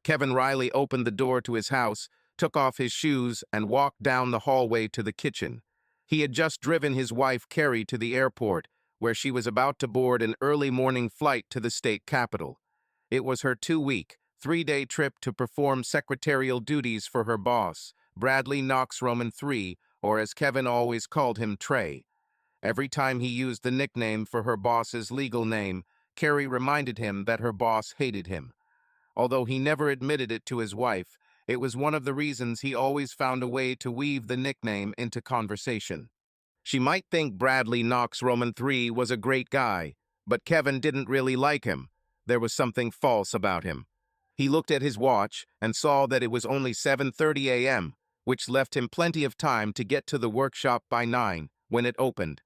Kevin Riley opened the door to his house, took off his shoes, and walked down the hallway to the kitchen. He had just driven his wife, Carrie, to the airport, where she was about to board an early morning flight to the state capital. It was her 2-week, 3-day trip to perform secretarial duties for her boss, Bradley Knox Roman III, or as Kevin always called him, Trey. Every time he used the nickname for her boss's legal name, Carrie reminded him that her boss hated him. Although he never admitted it to his wife, it was one of the reasons he always found a way to weave the nickname into conversation. She might think Bradley Knox Roman III was a great guy, but Kevin didn't really like him. There was something false about him. He looked at his watch and saw that it was only 7:30 a.m., which left him plenty of time to get to the workshop by 9 when it opened.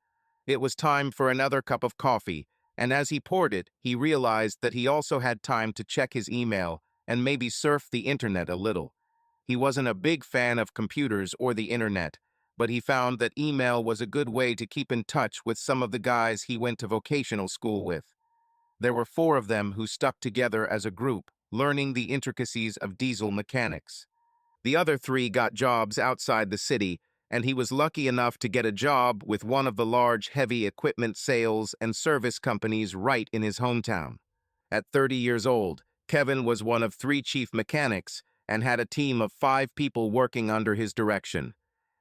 It was time for another cup of coffee, and as he poured it, he realized that he also had time to check his email and maybe surf the internet a little. He wasn't a big fan of computers or the internet, but he found that email was a good way to keep in touch with some of the guys he went to vocational school with. There were 4 of them who stuck together as a group, learning the intricacies of diesel mechanics. The other 3 got jobs outside the city, and he was lucky enough to get a job with one of the large heavy equipment sales and service companies right in his hometown. At 30 years old, Kevin was one of 3 chief mechanics and had a team of 5 people working under his direction.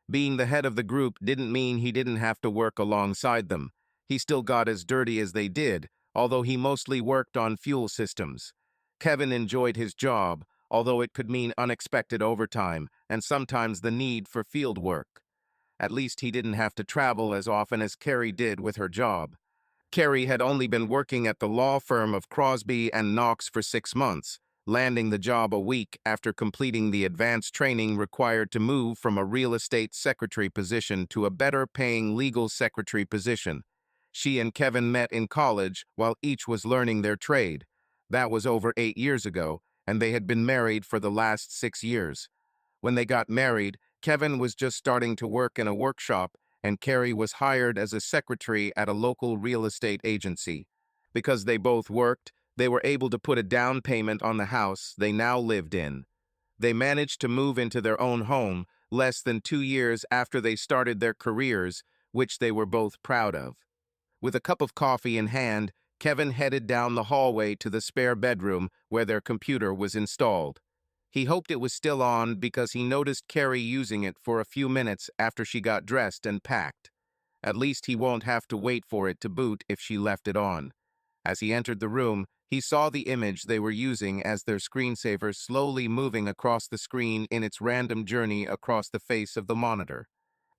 Being the head of the group didn't mean he didn't have to work alongside them. He still got as dirty as they did, although he mostly worked on fuel systems. Kevin enjoyed his job, although it could mean unexpected overtime and sometimes the need for field work. At least he didn't have to travel as often as Carrie did with her job. Carrie had only been working at the law firm of Crosby and Knox for 6 months, landing the job a week after completing the advanced training required to move from a real estate secretary position to a better-paying legal secretary position. She and Kevin met in college while each was learning their trade. That was over 8 years ago, and they had been married for the last 6 years. When they got married, Kevin was just starting to work in a workshop, and Carrie was hired as a secretary at a local real estate agency. Because they both worked, they were able to put a down payment on the house they now lived in. They managed to move into their own home less than 2 years after they started their careers, which they were both proud of. With a cup of coffee in hand, Kevin headed down the hallway to the spare bedroom where their computer was installed. He hoped it was still on because he noticed Carrie using it for a few minutes after she got dressed and packed. At least he won't have to wait for it to boot if she left it on. As he entered the room, he saw the image they were using as their screensaver slowly moving across the screen in its random journey across the face of the monitor.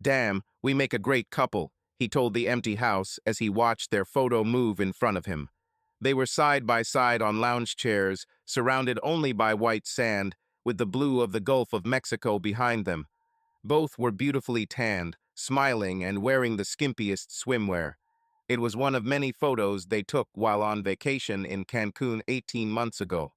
"Damn, we make a great couple," he told the empty house as he watched their photo move in front of him. They were side by side on lounge chairs, surrounded only by white sand, with the blue of the Gulf of Mexico behind them. Both were beautifully tanned, smiling and wearing the skimpiest swimwear. It was one of many photos they took while on vacation in Cancun 18 months ago.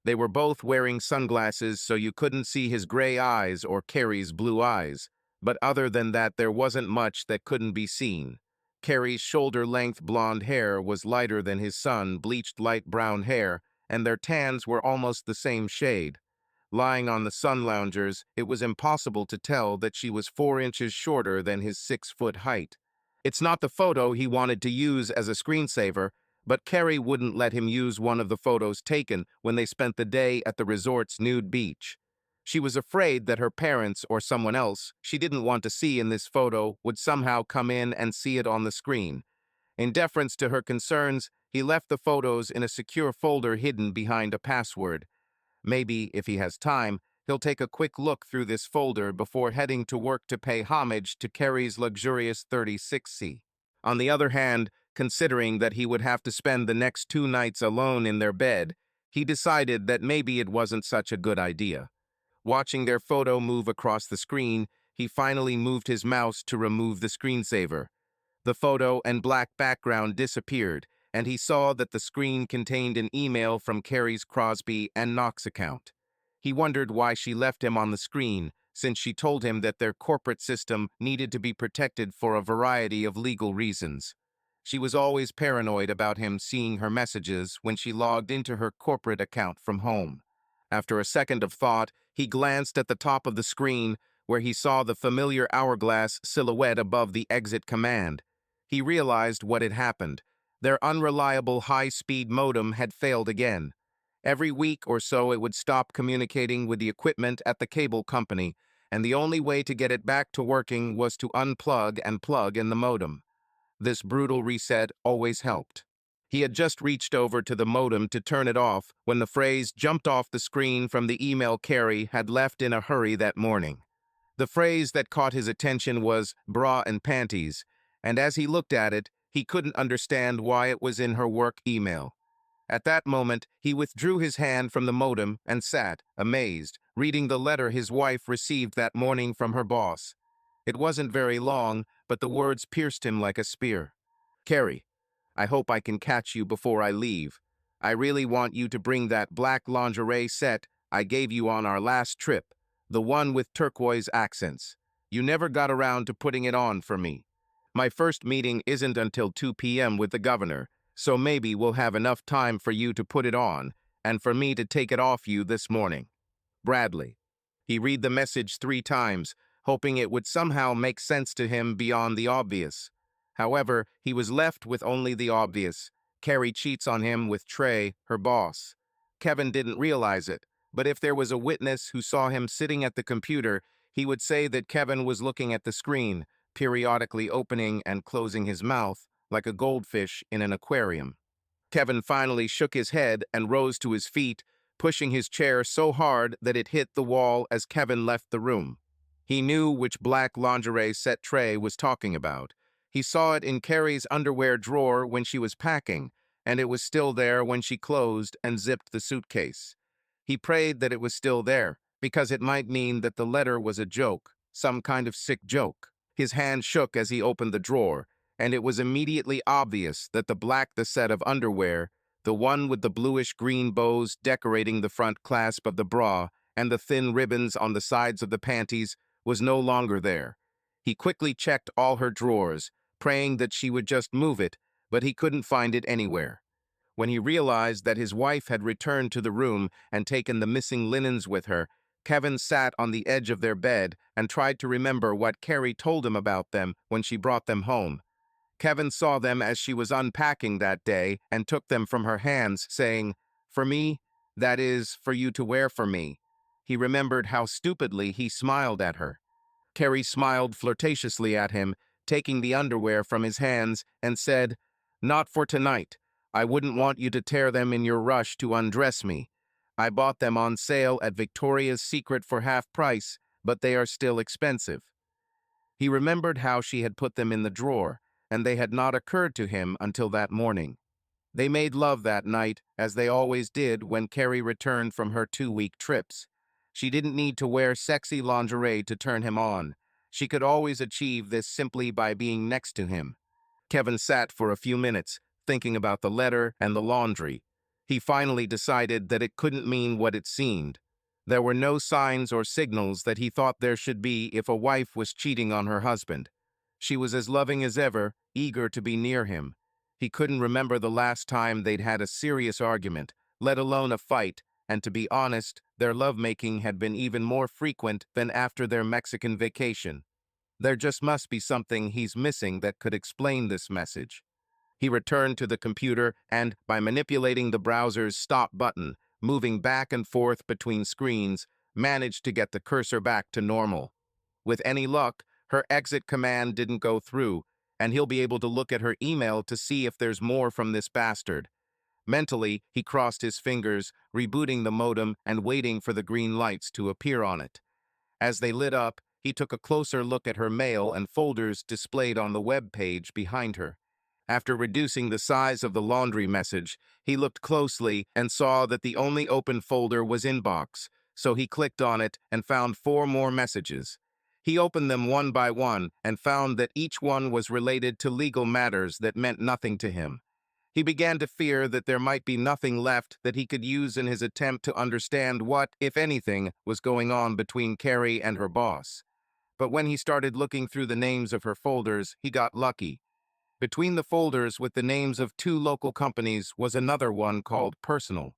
They were both wearing sunglasses so you couldn't see his gray eyes or Carrie's blue eyes, but other than that there wasn't much that couldn't be seen. Carrie's shoulder-length blonde hair was lighter than his son, bleached light brown hair, and their tans were almost the same shade. Lying on the sun loungers, it was impossible to tell that she was 4 inches shorter than his 6-foot height. It's not the photo he wanted to use as a screensaver, but Carrie wouldn't let him use one of the photos taken when they spent the day at the resort's nude beach. She was afraid that her parents or someone else she didn't want to see in this photo would somehow come in and see it on the screen. In deference to her concerns, he left the photos in a secure folder hidden behind a password. Maybe, if he has time, he'll take a quick look through this folder before heading to work to pay homage to Carrie's luxurious 36C. On the other hand, considering that he would have to spend the next 2 nights alone in their bed, he decided that maybe it wasn't such a good idea. Watching their photo move across the screen, he finally moved his mouse to remove the screensaver. The photo and black background disappeared, and he saw that the screen contained an email from Carrie's Crosby and Knox account. He wondered why she left him on the screen, since she told him that their corporate system needed to be protected for a variety of legal reasons. She was always paranoid about him seeing her messages when she logged into her corporate account from home. After a second of thought, he glanced at the top of the screen, where he saw the familiar hourglass silhouette above the exit command. He realized what had happened. Their unreliable high-speed modem had failed again. Every week or so it would stop communicating with the equipment at the cable company, and the only way to get it back to working was to unplug and plug in the modem. This brutal reset always helped. He had just reached over to the modem to turn it off when the phrase jumped off the screen from the email Carrie had left in a hurry that morning. The phrase that caught his attention was bra and panties, and as he looked at it, he couldn't understand why it was in her work email. At that moment, he withdrew his hand from the modem and sat, amazed, reading the letter his wife received that morning from her boss. It wasn't very long, but the words pierced him like a spear. Carrie, I hope I can catch you before I leave. I really want you to bring that black lingerie set I gave you on our last trip, the one with turquoise accents. You never got around to putting it on for me. My first meeting isn't until 2 p.m. with the governor, so maybe we'll have enough time for you to put it on, and for me to take it off you this morning. Bradley. He read the message 3 times, hoping it would somehow make sense to him beyond the obvious. However, he was left with only the obvious. Carrie cheats on him with Trey, her boss. Kevin didn't realize it, but if there was a witness who saw him sitting at the computer, he would say that Kevin was looking at the screen, periodically opening and closing his mouth, like a goldfish in an aquarium. Kevin finally shook his head and rose to his feet, pushing his chair so hard that it hit the wall as Kevin left the room. He knew which black lingerie set Trey was talking about. He saw it in Carrie's underwear drawer when she was packing, and it was still there when she closed and zipped the suitcase. He prayed that it was still there, because it might mean that the letter was a joke, some kind of sick joke. His hand shook as he opened the drawer, and it was immediately obvious that the set of underwear, the one with the bluish-green bows decorating the front clasp of the bra and the thin ribbons on the sides of the panties, was no longer there. He quickly checked all her drawers, praying that she would just move it, but he couldn't find it anywhere. When he realized that his wife had returned to the room and taken the missing linens with her, Kevin sat on the edge of their bed and tried to remember what Carrie told him about them when she brought them home. Kevin saw them as she was unpacking that day and took them from her hands, saying, "For me, that is, for you to wear for me." He remembered how stupidly he smiled at her. Carrie smiled flirtatiously at him, taking the underwear from his hands, and said, "Not for tonight. I wouldn't want you to tear them in your rush to undress me. I bought them on sale at Victoria's Secret for half price, but they are still expensive." He remembered how she had put them in the drawer, and they had not occurred to him until that morning. They made love that night, as they always did when Carrie returned from her 2-week trips. She didn't need to wear sexy lingerie to turn him on. She could always achieve this simply by being next to him. Kevin sat for a few minutes, thinking about the letter and the laundry. He finally decided that it couldn't mean what it seemed. There were no signs or signals that he thought there should be if a wife was cheating on her husband. She was as loving as ever, eager to be near him. He couldn't remember the last time they'd had a serious argument, let alone a fight, and to be honest, their lovemaking had been even more frequent than after their Mexican vacation. There just must be something he's missing that could explain this message. He returned to the computer and, by manipulating the browser's stop button, moving back and forth between screens, managed to get the cursor back to normal. With any luck, her exit command didn't go through, and he'll be able to look at her email to see if there's more from this bastard. Mentally, he crossed his fingers, rebooting the modem and waiting for the green lights to appear on it. As they lit up, he took a closer look at her mail and folders displayed on the web page behind her. After reducing the size of the laundry message, he looked closely and saw that the only open folder was Inbox, so he clicked on it and found 4 more messages. He opened them one by one and found that each one was related to legal matters that meant nothing to him. He began to fear that there might be nothing left that he could use in his attempt to understand what, if anything, was going on between Carrie and her boss. But when he started looking through the names of her folders, he got lucky. Between the folders with the names of 2 local companies was another one called Personal.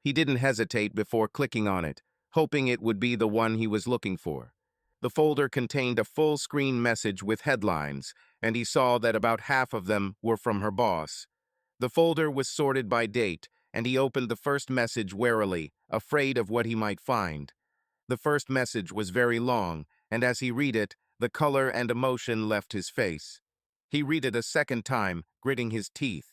He didn't hesitate before clicking on it, hoping it would be the one he was looking for. The folder contained a full-screen message with headlines, and he saw that about half of them were from her boss. The folder was sorted by date, and he opened the first message warily, afraid of what he might find. The first message was very long, and as he read it, the color and emotion left his face. He read it a second time, gritting his teeth.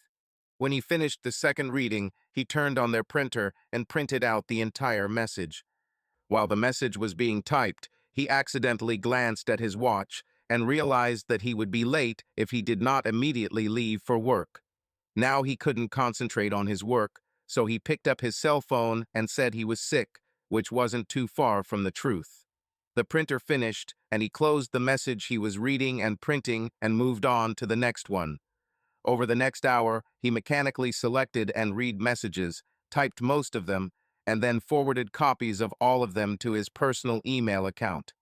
When he finished the second reading, he turned on their printer and printed out the entire message. While the message was being typed, he accidentally glanced at his watch and realized that he would be late if he did not immediately leave for work. Now he couldn't concentrate on his work, so he picked up his cell phone and said he was sick, which wasn't too far from the truth. The printer finished, and he closed the message he was reading and printing and moved on to the next one. Over the next hour, he mechanically selected and read messages, typed most of them, and then forwarded copies of all of them to his personal email account.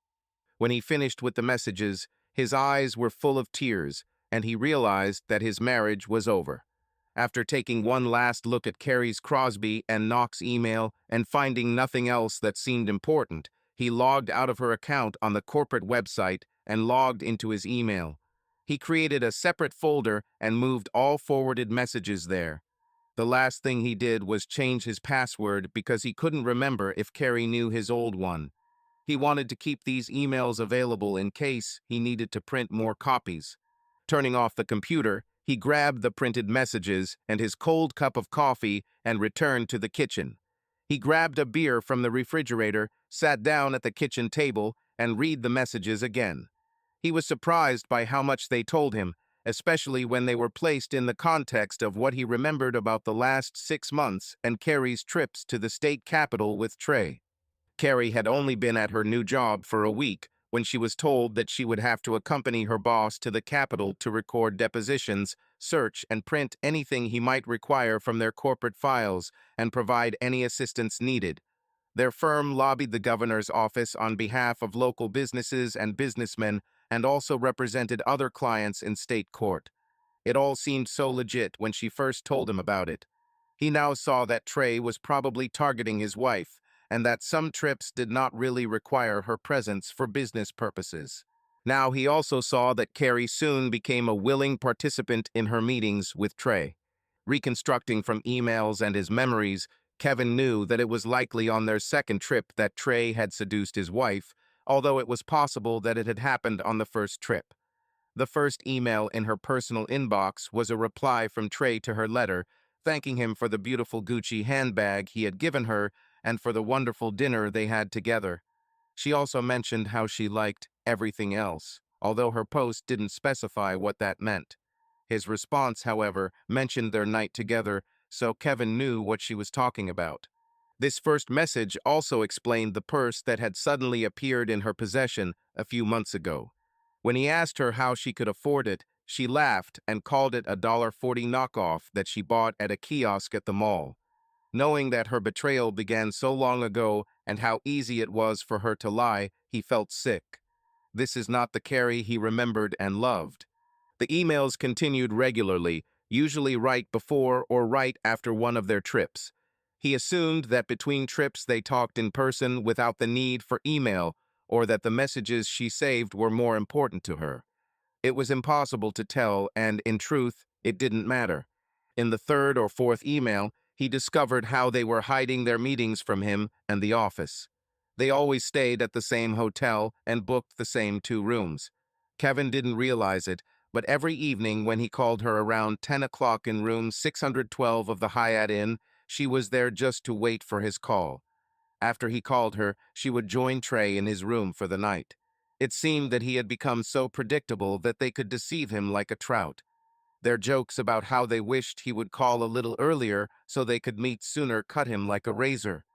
When he finished with the messages, his eyes were full of tears, and he realized that his marriage was over. After taking one last look at Carrie's Crosby and Knox email and finding nothing else that seemed important, he logged out of her account on the corporate website and logged into his email. He created a separate folder and moved all forwarded messages there. The last thing he did was change his password because he couldn't remember if Carrie knew his old one. He wanted to keep these emails available in case he needed to print more copies. Turning off the computer, he grabbed the printed messages and his cold cup of coffee and returned to the kitchen. He grabbed a beer from the refrigerator, sat down at the kitchen table, and read the messages again. He was surprised by how much they told him, especially when they were placed in the context of what he remembered about the last 6 months and Carrie's trips to the state capitol with Trey. Carrie had only been at her new job for a week when she was told that she would have to accompany her boss to the Capitol to record depositions, search and print anything he might require from their corporate files, and provide any assistance needed. Their firm lobbied the governor's office on behalf of local businesses and businessmen and also represented other clients in state court. It all seemed so legit when she first told him about it. He now saw that Trey was probably targeting his wife, and that some trips did not really require her presence for business purposes. Now he also saw that Carrie soon became a willing participant in her meetings with Trey. Reconstructing from emails and his memories, Kevin knew that it was likely on their second trip that Trey had seduced his wife, although it was possible that it had happened on the first trip. The first email in her personal inbox was a reply from Trey to her letter, thanking him for the beautiful Gucci handbag he had given her and for the wonderful dinner they had together. She also mentioned how she liked everything else, although her post didn't specify what that meant. His response, however, mentioned their night together, so Kevin knew what she was talking about. This first message also explained the purse that had suddenly appeared in her possession a few months ago. When he asked her how she could afford it, she laughed and called it a $1.40 knockoff that she bought at a kiosk at the mall. Knowing that her betrayal began so long ago and how easy it was for her to lie, he felt sick. This is not the Carrie he remembered and loved. The emails continued regularly, usually right before or right after one of their trips. He assumed that between trips they talked in person without the need for email, or that the messages she saved were more important to her. It was impossible to tell, and in truth, it didn't matter. In the third or fourth email, he discovered how they were hiding their meetings from him and the office. They always stayed at the same hotel and booked the same 2 rooms. Kevin didn't realize it, but every evening when he called her around 10 o'clock in room 612 of the Hyatt Inn, she was there just to wait for his call. After he called her, she would join Trey in his room for the night. It seemed that he had become so predictable that they could deceive him like a trout. Their jokes about how they wished he would call a little earlier so they could meet sooner cut him like a razor.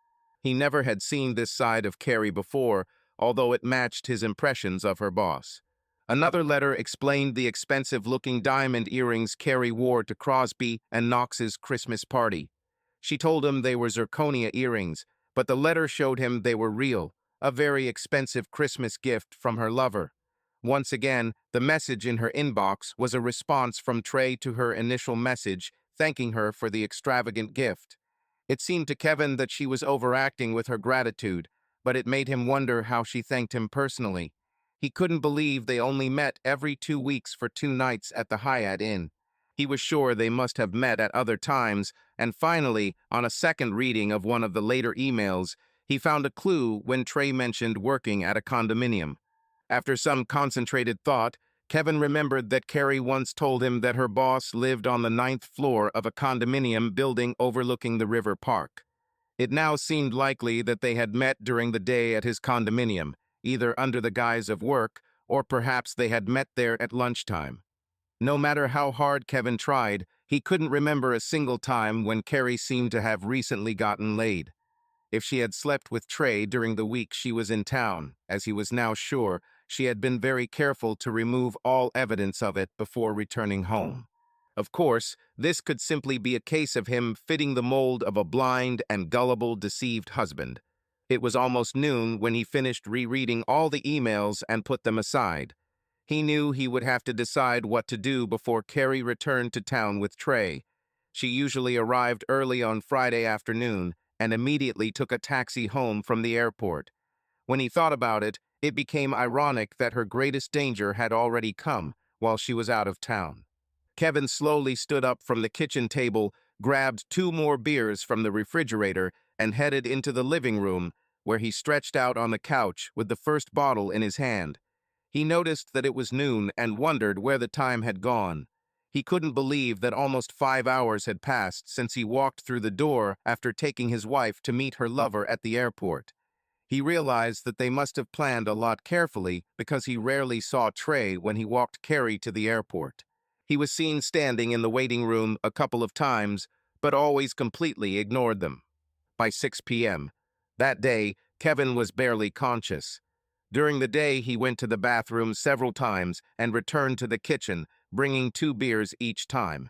He never had seen this side of Carrie before, although it matched his impressions of her boss. Another letter explained the expensive-looking diamond earrings Carrie wore to Crosby and Knox's Christmas party. She told him they were zirconia earrings, but the letter showed him they were real, a very expensive Christmas gift from her lover. Once again, the message in her inbox was a response from Trey to her initial message, thanking her for the extravagant gift. It seemed to Kevin that she was overacting with her gratitude, but it made him wonder how she thanked him personally. He couldn't believe they only met every 2 weeks for 2 nights at the Hyatt Inn. He was sure they must have met at other times, and finally, on a second reading of one of the later emails, he found a clue when Trey mentioned working at a condominium. After some concentrated thought, Kevin remembered that Carrie once told him that her boss lived on the 9th floor of a condominium building overlooking the river park. It now seemed likely that they had met during the day at his condominium, either under the guise of work, or perhaps they had met there at lunchtime. No matter how hard Kevin tried, he couldn't remember a single time when Carrie seemed to have recently gotten laid. If she had slept with Trey during the week she was in town, as he was now sure, she had been very careful to remove all evidence of it before returning home. Of course, this could simply be a case of him fitting the mold of a blind and gullible, deceived husband. It was almost noon when he finished rereading all the emails and put them aside. He knew he would have to decide what to do before Carrie returned to town with Trey. She usually arrived early on Friday afternoon and immediately took a taxi home from the airport. When he thought about it, it became ironic that her greatest danger had already come while she was out of town. Kevin slowly stood up from the kitchen table, grabbed 2 more beers from the refrigerator, and headed into the living room, where he stretched out on the couch with the first bottle in his hand. He noticed that it was noon and wondered where the time had gone. He couldn't believe that almost 5 hours had passed since he walked through the door after taking his wife to meet her lover at the airport. He realized that they must have planned a lot carefully because he rarely saw Trey when he walked Carrie to the airport. He was seen standing in the waiting room a couple of times, but always completely ignored them. By 6 p.m. that day, Kevin was barely conscious. During the day, he went to the bathroom several times and returned to the kitchen, bringing 2 beers each time.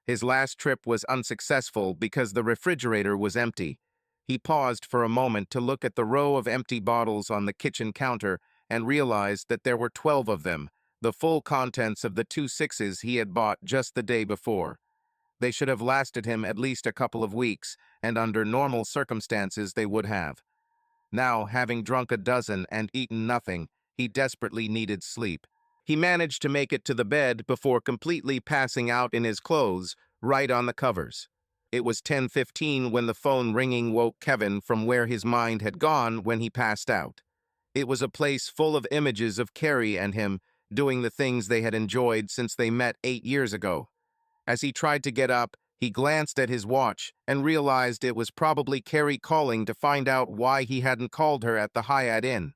His last trip was unsuccessful because the refrigerator was empty. He paused for a moment to look at the row of empty bottles on the kitchen counter and realized that there were 12 of them, the full contents of the 2 6s he had bought just the day before. They should have lasted him at least a couple of weeks, and under normal circumstances they would have. Now, having drunk a dozen and eaten nothing, he desperately needed sleep. He managed to make it to the bed before completely passing out in his clothes, right on the covers. It was 10:15 when the phone ringing woke Kevin from where his mind had gone when he passed out. It was a place full of images of Carrie and him doing the things they had enjoyed since they met 8 years ago. As he tried to get up, he glanced at his watch and realized it was probably Carrie calling to find out why he hadn't called her at the Hyatt Inn.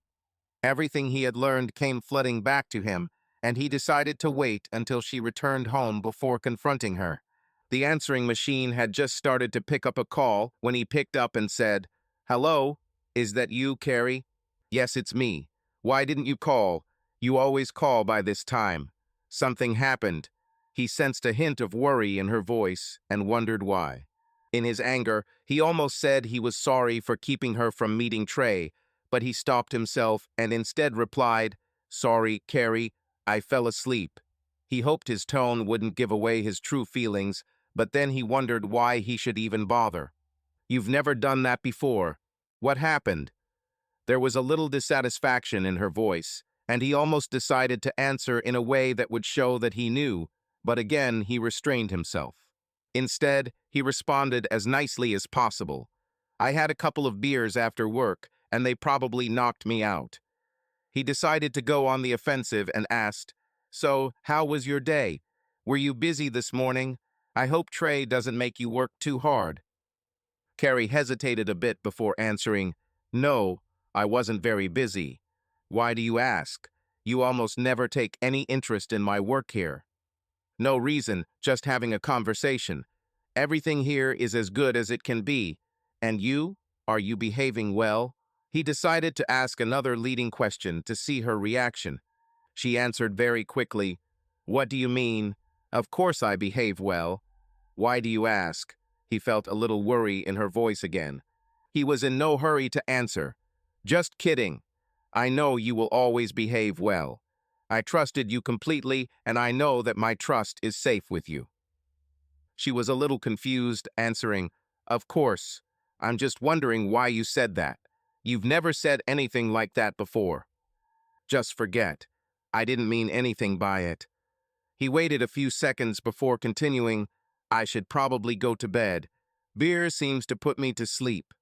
Everything he had learned came flooding back to him, and he decided to wait until she returned home before confronting her. The answering machine had just started to pick up a call when he picked up and said, "Hello, is that you, Carrie?" "Yes, it's me. Why didn't you call? You always call by this time. Something happened." He sensed a hint of worry in her voice and wondered why. In his anger, he almost said he was sorry for keeping her from meeting Trey, but he stopped himself and instead replied, "Sorry, Carrie, I fell asleep." He hoped his tone wouldn't give away his true feelings, but then he wondered why he should even bother. "You've never done that before. What happened?" There was a little dissatisfaction in her voice, and he almost decided to answer in a way that would show that he knew, but again he restrained himself. Instead, he responded as nicely as possible. "I had a couple of beers after work, and they probably knocked me out." He decided to go on the offensive and asked, "So, how was your day? Were you busy this morning? I hope Trey doesn't make you work too hard." Carrie hesitated a bit before answering, "No, I wasn't very busy." "Why do you ask? You almost never take any interest in my work here." "No reason, just having a conversation. Everything here is as good as it can be. And you? Are you behaving well?" He decided to ask another leading question to see her reaction. She answered very quickly, "What do you mean? Of course I behave well. Why do you ask?" He felt a little worry in her voice again. He was in no hurry to answer. "Just kidding. I know you will always behave well. I trusted you completely, and I know that my trust is safe with you." She was a little confused, answering, Of course. I'm just wondering why you said that. You've never said anything like that before. Just forget. I didn't mean anything by it. He waited a few seconds before continuing, I should probably go to bed. Beer seems to put me to sleep.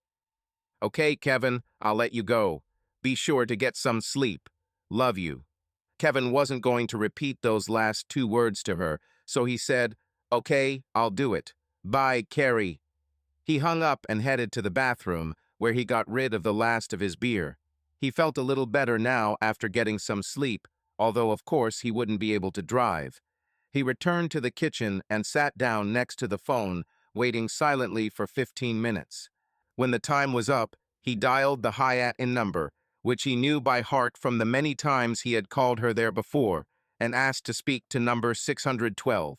Okay, Kevin, I'll let you go. Be sure to get some sleep. Love you. Kevin wasn't going to repeat those last two words to her, so he said, Okay, I'll do it. Bye, Carrie. He hung up and headed to the bathroom, where he got rid of the last of his beer. He felt a little better now after getting some sleep, although of course he wouldn't be able to drive. He returned to the kitchen and sat down next to the phone, waiting silently for 15 minutes. When the time was up, he dialed the Hyatt Inn number, which he knew by heart from the many times he had called her there before, and asked to speak to number 612.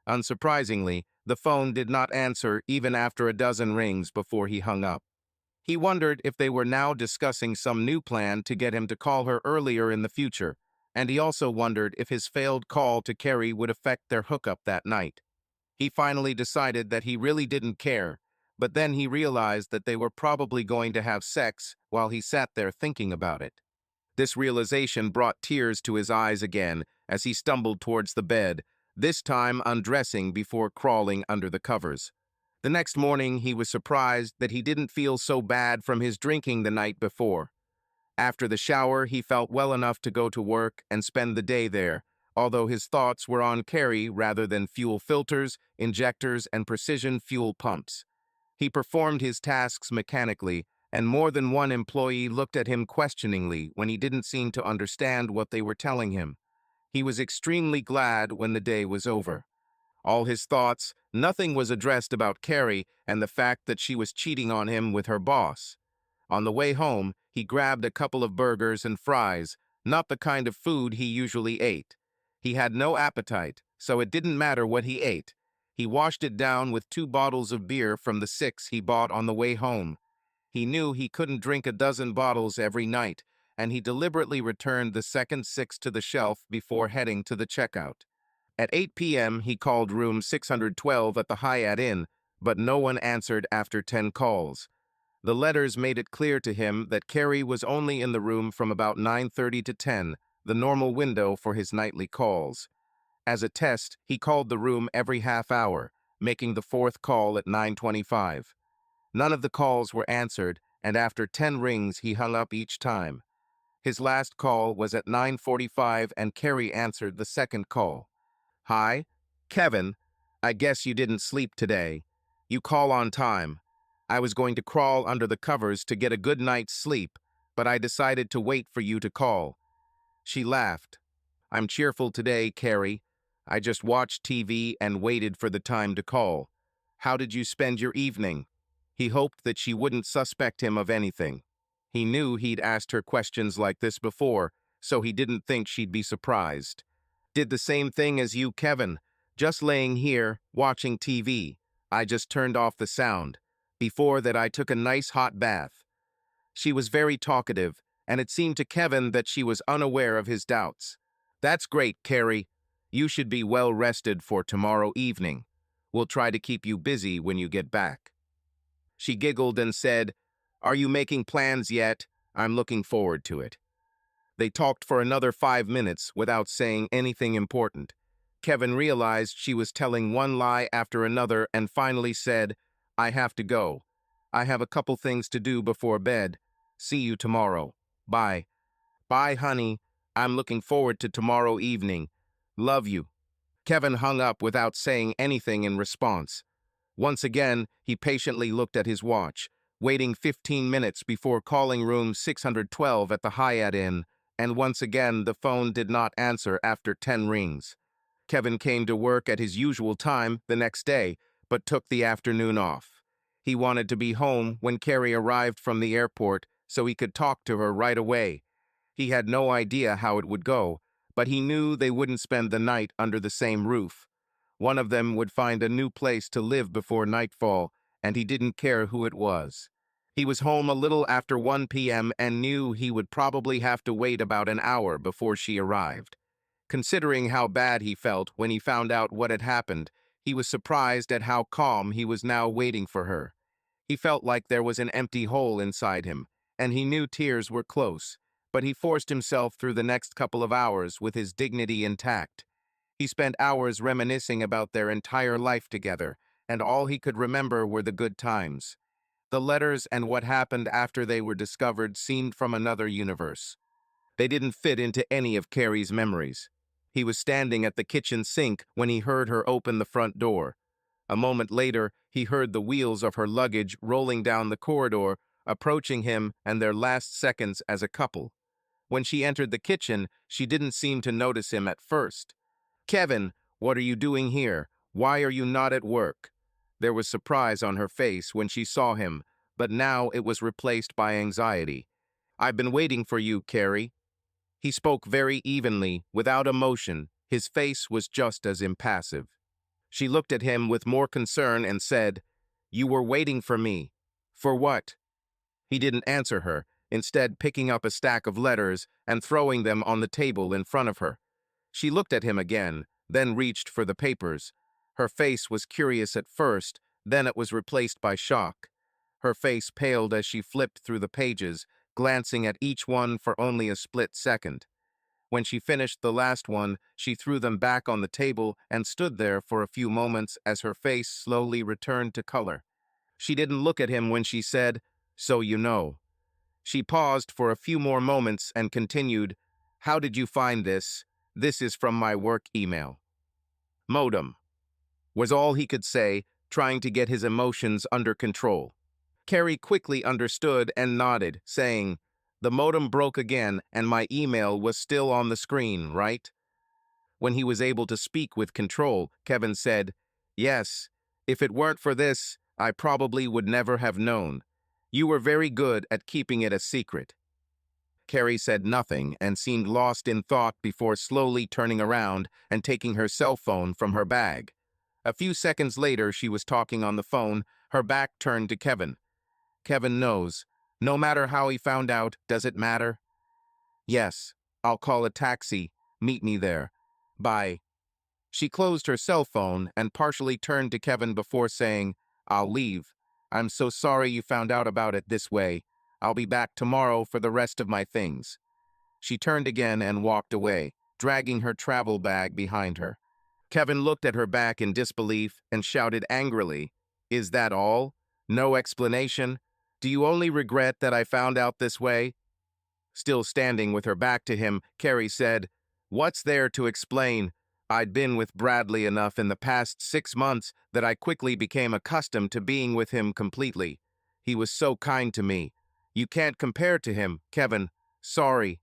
Unsurprisingly, the phone did not answer even after a dozen rings before he hung up. He wondered if they were now discussing some new plan to get him to call her earlier in the future, and he also wondered if his failed call to Carrie would affect their hookup that night. He finally decided that he really didn't care, but then he realized that they were probably going to have sex while he sat there thinking about it. This realization brought tears to his eyes again as he stumbled towards the bed, this time undressing before crawling under the covers. The next morning, he was surprised that he didn't feel so bad from his drinking the night before. After the shower, he felt well enough to go to work and spend the day there, although his thoughts were on Carrie rather than fuel filters, injectors, and precision fuel pumps. He performed his tasks mechanically, and more than one employee looked at him questioningly when he didn't seem to understand what they were telling him. He was extremely glad when the day was over. All his thoughts, nothing was addressed about Carrie and the fact that she was cheating on him with her boss. On the way home, he grabbed a couple of burgers and fries, not the kind of food he usually ate. He had no appetite, so it didn't matter what he ate. He washed it down with 2 bottles of beer from the 6 he bought on the way home. He knew he couldn't drink a dozen bottles every night, and he deliberately returned the second 6 to the shelf before heading to the checkout. At 8 p.m., he called room 612 at the Hyatt Inn, but no one answered after 10 calls. The letters made it clear to him that Carrie was only in the room from about 9:30 to 10, the normal window for his nightly calls. As a test, he called the room every half hour, making the 4th call at 9:25. None of the calls were answered, and after 10 rings, he hung up each time. His last call was at 9:45, and Carrie answered the second call. Hi, Kevin. I guess you didn't sleep today. You call on time. I was going to crawl under the covers to get a good night's sleep, but I decided to wait for you to call. She laughed. I'm cheerful today, Carrie. I just watched TV and waited for the time to call. How did you spend your evening? He hoped that she wouldn't suspect him of anything. He knew he'd asked her questions like this before, so he didn't think she'd be surprised. Did the same thing as you, Kevin. Just laying here, watching TV. I just turned off the sound. Before that, I took a nice hot bath. She was very talkative, and it seemed to Kevin that she was unaware of his doubts. That's great, Carrie. You should be well rested for tomorrow evening. We'll try to keep you busy when you get back. She giggled and said, Are you making plans yet? I'm looking forward to it. They talked for another 5 minutes without saying anything important. Kevin realized she was telling one lie after another and finally said, I have to go. I have a couple things to do before bed. See you tomorrow. Bye. Bye, honey. I'm looking forward to tomorrow evening. Love you. Kevin hung up without saying anything in response. Once again, he patiently looked at his watch, waiting 15 minutes before calling room 612 at the Hyatt Inn, and once again the phone did not answer after 10 rings. Kevin came to work at his usual time the next day, but took the afternoon off. He wanted to be home when Carrie arrived from the airport so he could talk to her right away. He had no idea how it would go, but he knew they wouldn't spend the night under the same roof. One of them would find a new place to live before nightfall, and he didn't care who it was. He was home a little after 1 p.m. and knew he would probably have to wait about an hour before she arrived. Considering how bad he felt when he found out what had happened, He was surprised at how calm he was now waiting for her. He felt like there was an empty hole inside him, and he knew tears were close, but he forced himself through the next couple of hours with his dignity intact. He spent hours reminiscing about their entire life together, and all he could remember were the good times. The letters and what happened after they were discovered seemed from another universe. They didn't fit into any of Carrie's memories. He was standing at the kitchen sink when he heard her open the front door. A moment later, he heard the wheels of her luggage rolling down the corridor, approaching him and their last seconds as a couple. When she entered the kitchen, she didn't seem to notice him at first. "Kevin, what are you doing here? Why are you not at work?" There was surprise on her face when she saw him, but now it was replaced by anxiety. "I've been waiting for you, Carrie." He spoke very evenly, without emotion. His face was just as impassive. She looked at him with more concern and said, "You were waiting for me. For what?" He didn't answer her, instead picking up a stack of letters and throwing them on the table in front of her. She looked at him again, then reached for the papers. Her face was curious at first, then it was replaced by shock. Her face paled as she flipped through the pages, glancing at each one for only a split second. When she finished the last one, she threw them back on the table and stood there for a few moments as her face slowly returned to color. She didn't look at him when she said, "So you know." She paused for a few more moments and continued, "How did you find this? This is from my work email." "Modem," was all he could say, trying to get his emotions under control. Carrie quickly understood and nodded, saying, "The modem broke again and my email was still on the screen, right?" When he was able to speak with control, Kevin said, "Yes, if it weren't for this, I probably would never have known. You were very good at keeping it a secret." Carrie said nothing and seemed lost in thought before slowly turning around and taking her cell phone from her bag. A few seconds later, she was talking on the phone, her back turned to Kevin. "Kevin knows. No matter how he found out, does it matter?" "Yes. I'll call a taxi. Meet me there. Bye." She closed her cell phone and partially turned to Kevin before saying, "I'll leave. I'm so sorry you found out about it this way. I'll be back tomorrow for the rest of my things." She turned again and walked away, dragging her travel bag behind her. Kevin looked at her back in disbelief and shouted angrily, "Is that all? No explanation? Do you only regret that I found out this way?" Still standing with her back to him, Carrie said, "What's there to explain? I'd been with Bradley enough in the past 6 months that I quickly became accustomed to being with him completely. He was so kind to me. You can't compare to him, Kevin. Sorry."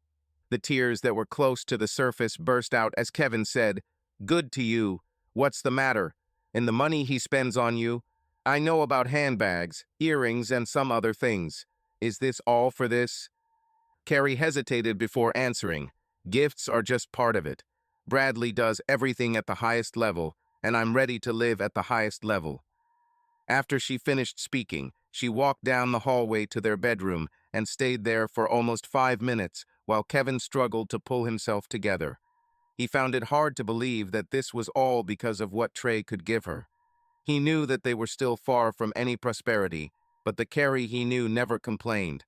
The tears that were close to the surface burst out as Kevin said, "Good to you. What's the matter? And the money he spends on you? I know about handbags, earrings, and some other things. Is this all for this?" Carrie hesitated before answering. "Gifts are just part of it. Bradley does everything at the highest level, and I'm ready to live at the highest level." After she finished speaking, she walked down the hallway to their bedroom and stayed there for almost 5 minutes while Kevin struggled to pull himself together. He found it hard to believe that this was all because of what Trey could give her. He knew that they were still far from any prosperity, but the Carrie he knew never complained.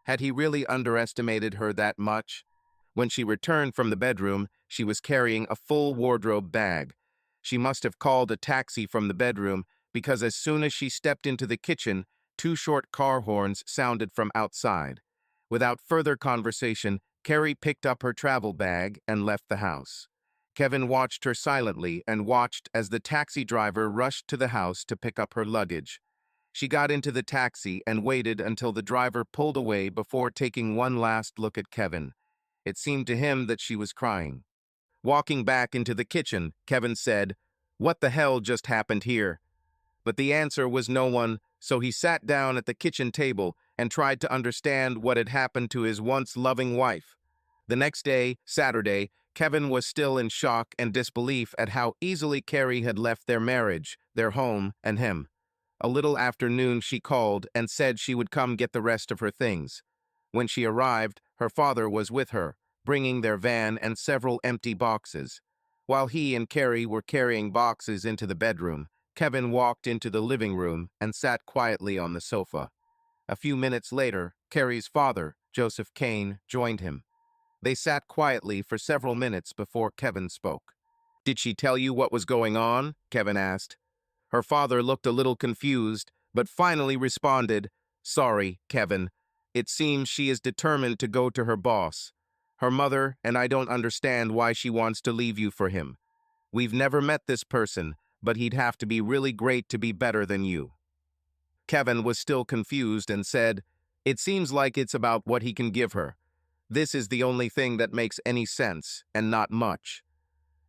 Had he really underestimated her that much? When she returned from the bedroom, she was carrying a full wardrobe bag. She must have called a taxi from the bedroom because as soon as she stepped into the kitchen, two short car horns sounded from outside. Without further conversation, Carrie picked up her travel bag and left the house. Kevin watched her silently and watched as the taxi driver rushed to the house to pick up her luggage. She got into the taxi and waited until the driver pulled away before taking one last look at Kevin. It seemed to him that she was crying. Walking back into the kitchen, Kevin said, "What the hell just happened here?" But the answer was no one, so he sat down at the kitchen table and tried to understand what had happened to his once loving wife. The next day, Saturday, Kevin was still in shock and disbelief at how easily Carrie had left their marriage, their home, and him. A little after noon, she called and said she would come get the rest of her things. When she arrived, her father was with her, bringing their van and several empty boxes. While he and Carrie were carrying boxes into the bedroom, Kevin walked into the living room and sat quietly on the sofa. A few minutes later, Carrie's father, Joseph Kane, joined him. They sat quietly for several minutes before Kevin spoke. "Did she tell you what was going on?" Kevin asked. Her father looked a little confused, but finally responded, "Sorry, Kevin. It seems she is determined to go to her boss. Her mother, and I don't understand why she wants to leave you for him. We've never met this person, but he'd have to be really great to be better than you." Kevin was still confused and said, "It seems like it's about what he can give her. This is the only thing that makes any sense, and not much."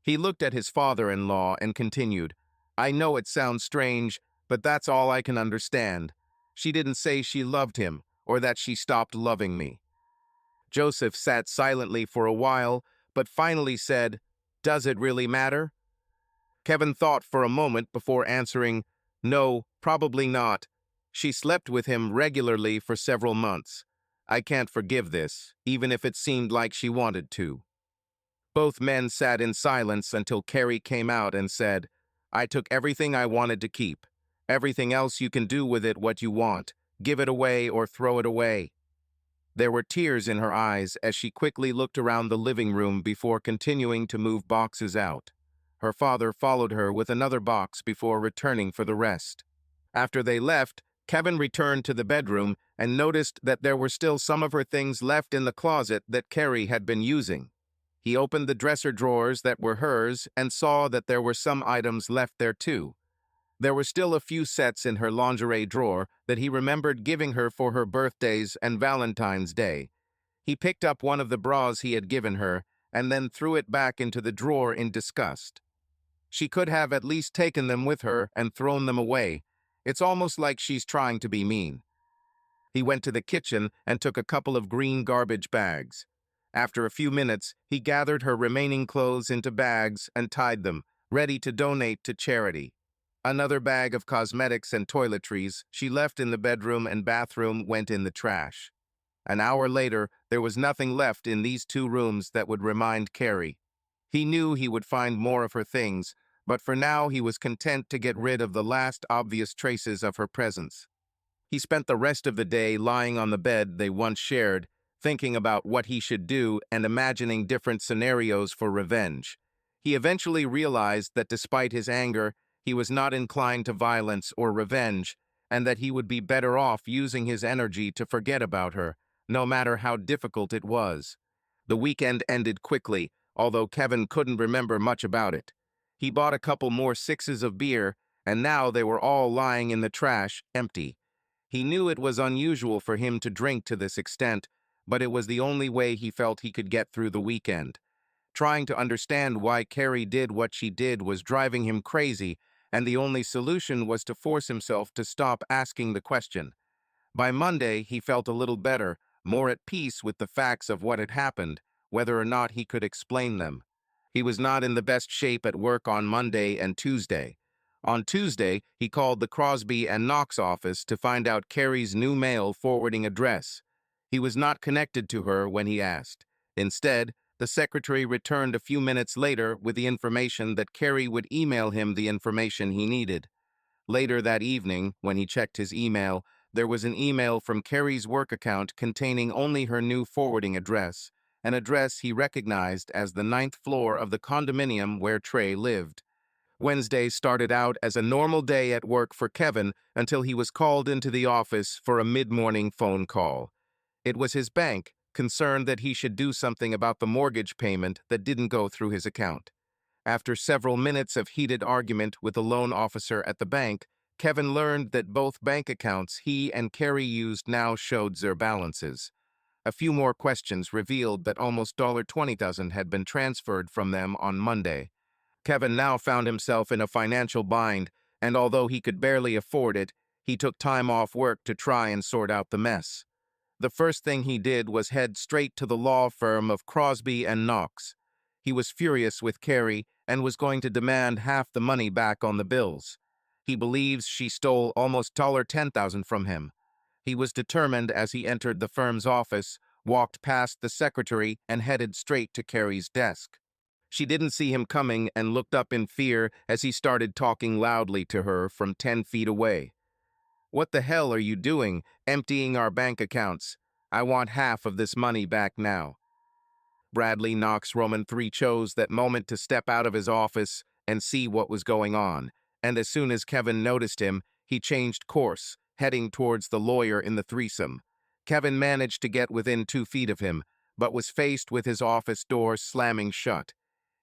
He looked at his father-in-law and continued, "I know it sounds strange, but that's all I can understand. She didn't say she loved him, or that she stopped loving me." Joseph sat silently for a while, but finally said, "Does it really matter?" Kevin thought for a moment before answering, "No, probably not. She slept with him regularly for several months. I can't forgive this, even if it seemed like she wanted to." Both men sat in silence until Carrie came out and said, "I took everything I wanted to keep. Everything else you can do with it what you want. Give it away or throw it away." There were tears in her eyes as she quickly looked around the living room before continuing to move boxes out. Her father followed her with another box before returning for the rest. After they left, Kevin returned to the bedroom and noticed that there were still some of her things left in the closet that Carrie had been using. He opened the dresser drawers that were hers and saw that there were some items left there too. There were still a few sets in her lingerie drawer that he remembered giving her for her birthdays and Valentine's Day. He picked up one of the bras he had given her and then threw it back into the drawer in disgust. She could have at least taken them with her and thrown them away. It's almost like she's trying to be mean. He went to the kitchen and took a couple of green garbage bags. After a few minutes, he gathered her remaining clothes into bags and tied them, ready to donate to charity. Another bag of cosmetics and toiletries she left in the bedroom and bathroom went in the trash. An hour later, there was nothing left in these two rooms that would remind Carrie. He knew he would find more of her things, but for now he was content to get rid of the last obvious traces of her presence. He spent the rest of the day lying on the bed they once shared, thinking about what he should do and imagining different scenarios for revenge. He eventually realized that despite his anger, he was not inclined to violence or revenge, and that he would be better off using his energy to forget about her, no matter how difficult it was. The weekend ended quickly, although Kevin couldn't remember much about it. He bought a couple more sixes of beer, and now they were all lying in the trash, empty. He knew it was unusual for him to drink to this extent, but it was the only way he felt he could get through the weekend. Trying to understand why Carrie did what she did was driving him crazy, and the only solution was to force himself to stop asking the question. By Monday, he felt a little better, more at peace with the facts of what had happened, whether or not he could explain them. He was not in the best shape at work on Monday and Tuesday. On Tuesday, he called the Crosby and Knox office to find out Carrie's new mail forwarding address. He was not connected to her when he asked. Instead, the secretary returned a few minutes later with the information that Carrie would email him the information he needed. Later that evening, when he checked his email, there was an email from Carrie's work account containing only her new forwarding address, an address he recognized as the 9th floor of the condominium where Trey lived. Wednesday started out as a normal day at work for Kevin until he was called into the office for a mid-morning phone call. It was his bank, concerned that he should do something about the mortgage payment that didn't go through his account. After several minutes of heated argument with the loan officer at the bank, Kevin learned that both bank accounts he and Carrie used now showed their balances. A few more questions revealed that almost $20,000 had been transferred from them on Monday. Kevin now found himself in a financial bind, and although he could barely afford it, he took time off work to try and sort out the mess. The first thing he did was head straight to the law firm of Crosby and Knox. He was furious with Carrie and was going to demand half the money back on the bills. He believes she stole almost $10,000 from him. He was determined as he entered the firm's office, walked past the secretary, and headed straight to Carrie's desk. She didn't see him coming and looked up in fear as he started talking loudly to her from 10 feet away. "What the hell are you doing, emptying our bank accounts? I want half of this money back now." Bradley Knox Roman 3 chose that moment to step out of his office and see what was going on, and as soon as Kevin noticed him, he changed course, heading towards the lawyer in the threesome. Kevin managed to get within 2 feet of him, but was faced with his office door slamming shut.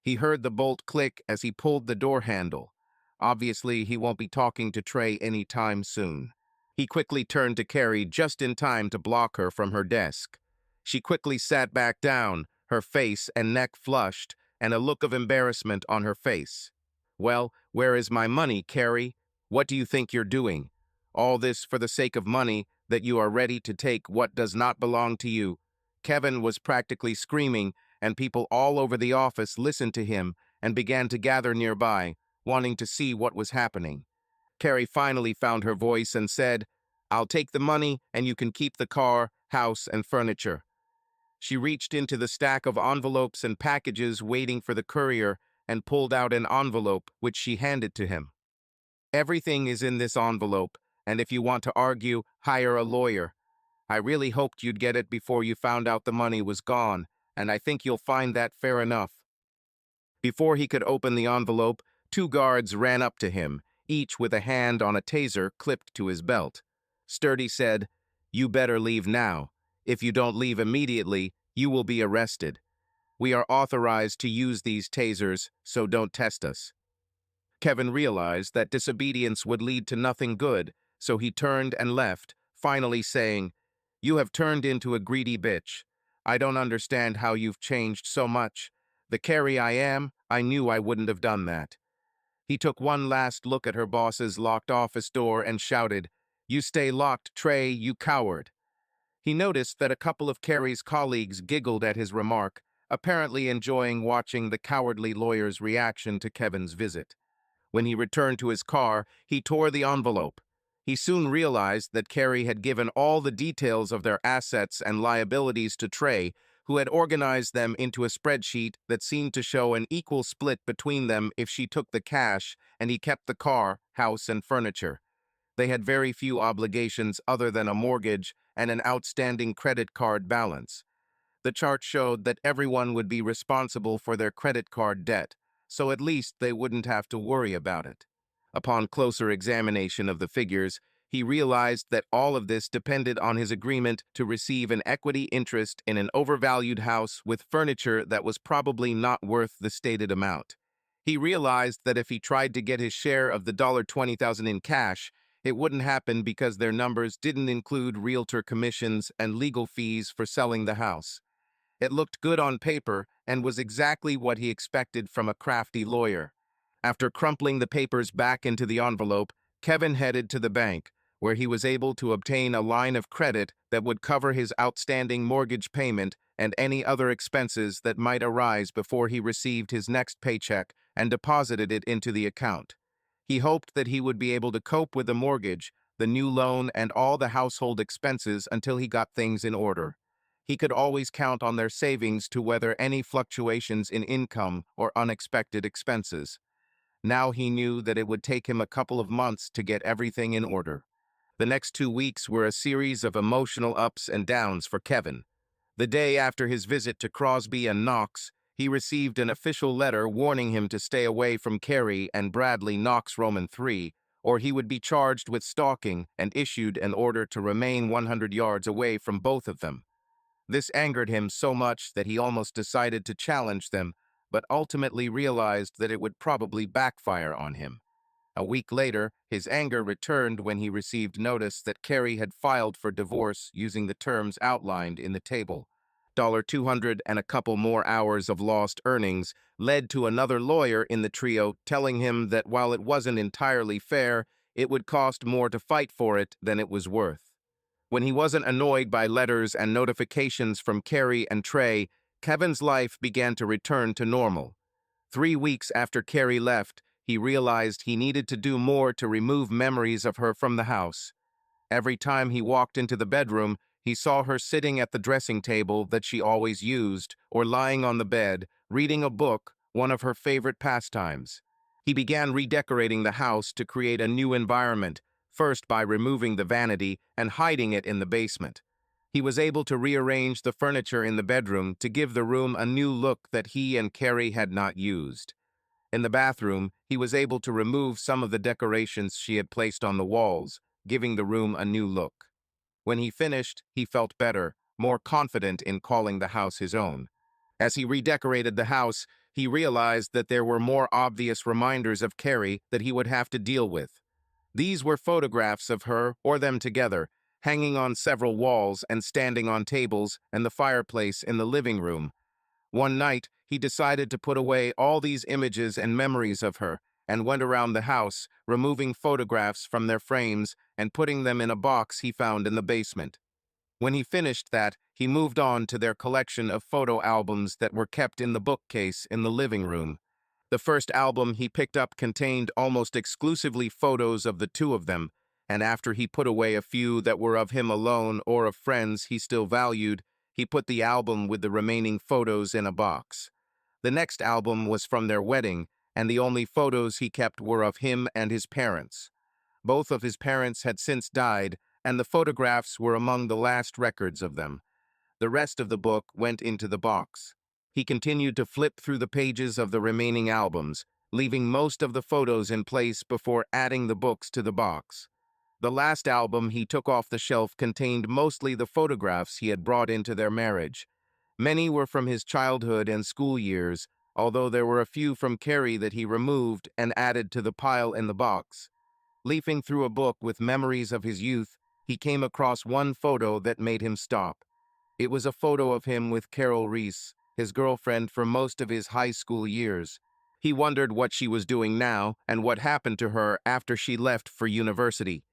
He heard the bolt click as he pulled the door handle. Obviously, he won't be talking to Trey any time soon. He quickly turned to Carrie just in time to block her from her desk. She quickly sat back down, her face and neck flushed, and a look of embarrassment on her face. "Well, where is my money, Carrie? What do you think you're doing? All this for the sake of money, that you are ready to take what does not belong to you." Kevin was practically screaming, and people all over the office listened to him and began to gather nearby, wanting to see what was happening. Carrie finally found her voice and said, "I'll take the money and you can keep the car, house, and furniture." She reached into the stack of envelopes and packages waiting for the courier and pulled out an envelope, which she handed to him. "Everything is in this envelope, and if you want to argue, hire a lawyer. I really hoped you'd get it before you found out the money was gone, and I think you'll find that fair enough." Before he could open the envelope, 2 guards ran up to him, each with a hand on a taser clipped to his belt. Sturdy said, "You better leave now. If you don't leave immediately, you will be arrested. We are authorized to use these tasers, so don't test us." Kevin realized that disobedience would lead to nothing good, so he turned and left, finally saying, "You have turned into a greedy bitch. I don't understand how you've changed so much. The Carrie I am, I knew I wouldn't have done that." He took one last look at her boss's locked office door and shouted, "You stay locked, Trey, you coward." He noticed that a couple of Carrie's colleagues giggled at his remark, apparently enjoying watching the cowardly lawyer's reaction to Kevin's visit. When he returned to his car, he tore the envelope. He soon realized that Carrie had given all the details of their assets and liabilities to Trey, who had organized them into a spreadsheet that seemed to show an equal split between them if she took the cash and he kept the car, house, and furniture. They had very few obligations other than a mortgage and an outstanding credit card balance. The chart showed that everyone would be responsible for their credit card debt, so at least they wouldn't have to worry about it. Upon closer examination of the figures, he realized that all of this depended on his agreement to receive an equity interest in an overvalued house with furniture that was probably not worth the stated amount. He realized that if he tried to get his share of the $20,000 in cash, it wouldn't happen because their numbers didn't include realtor commissions and legal fees for selling the house. It looked good on paper and was exactly what he expected from a crafty lawyer. After crumpling the papers back into the envelope, Kevin headed to the bank, where he was able to obtain a line of credit that would cover his outstanding mortgage payment and any other expenses that might arise before he received his next paycheck and deposited it into the account. He hoped that he would be able to cope with the mortgage, the new loan, and all the household expenses until he got things in order. He could always count on their savings to weather any fluctuations in income or unexpected expenses. Now he knew that it would take him a couple of months to get everything in order. The next 2 weeks were a series of emotional ups and downs for Kevin. The day after his visit to Crosby and Knox, he received an official letter warning him to stay away from Carrie and Bradley Knox Roman 3, or he would be charged with stalking and issued an order to remain 100 yards away from both of them. This angered him so much that he almost decided to challenge them, but ultimately realized that it would probably backfire on him. A week later, his anger returned when he received notice that Carrie had filed for divorce using the terms outlined in the table. $200 and a couple more hours of lost earnings led to another lawyer in the trio telling him that while it wasn't entirely fair, it would cost more to fight for it than it was worth. When he wasn't annoyed by letters and notifications from Carrie and Trey, Kevin's life began to return to normal. 3 weeks after Carrie left, he realized he needed to do more to remove memories of her from the house. Every time he walked into the bedroom, he saw her sitting at the dressing table that she always used, or lying on the bed, reading a book, one of her favorite pastimes. He began redecorating the house to create a new environment, first by removing the vanity and hiding it in the basement. He was able to rearrange the furniture in the bedroom to give the room a new look that he and Carrie had not used. In the bathroom, he was able to remove some of the decorations she had placed on the walls, giving the room a new look. When he finished, he felt better, more confident in calling the house his own. As he redecorated the house, he realized that there were more obvious reminders of Carrie that he would have to deal with. These were photographs of her or them together, hanging on several walls and standing on tables and the fireplace in the living room. One night, he decided to put away all these images and memories of her and went around the house, removing photographs from their frames and putting them in a box he found in the basement. When he finished that, he moved on to their collection of photo albums that were kept in the bookcase in the living room. The first album he picked up contained almost exclusively photos of the two of them, and after he put away a few that were of him alone or of friends he still valued, he put the album with the remaining photos in a box. The next album was from their wedding, and the only photos he kept were of him and his parents. Both of his parents had since died, and the photographs were among the last records of them. The rest of the book went into the box. He continued to flip through the pages of the remaining albums, leaving most of the photos in place before adding the books to the box. The last album he took off the shelf contained mostly the photographs he had brought into their marriage. Many were from his childhood and school years, although there were a few from Carrie that he removed and added to the pile in the box. Leafing through a book with memories of his youth, he came across one photo that made him stop. It was a photo of him with Carol Reese, his girlfriend for most of his high school years. He wondered what she was doing now and what happened to her after she left for university.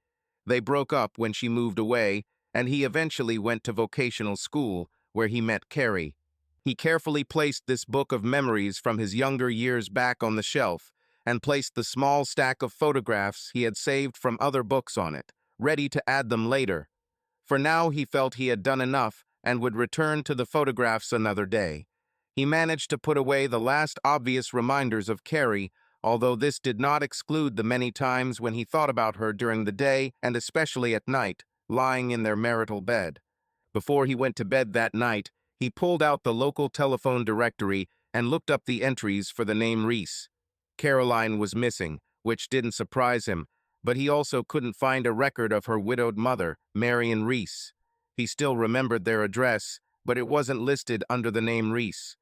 They broke up when she moved away, and he eventually went to vocational school, where he met Carrie. He carefully placed this book of memories from his younger years back on the shelf, and placed the small stack of photographs he had saved from other books on it, ready to add them later. For now he felt he had done enough and would return to the photographs another day. He managed to put away the last obvious reminders of Carrie, although this did not exclude the many times when he thought about her during the day and especially at night, lying in their marital bed. Before he went to bed that night, he pulled out the local telephone directory and looked up the entries for the name Reese. Caroline was missing, which didn't surprise him, but he also couldn't find a record of her widowed mother, Marion Reese. He still remembered their address, but it wasn't listed under the name Reese.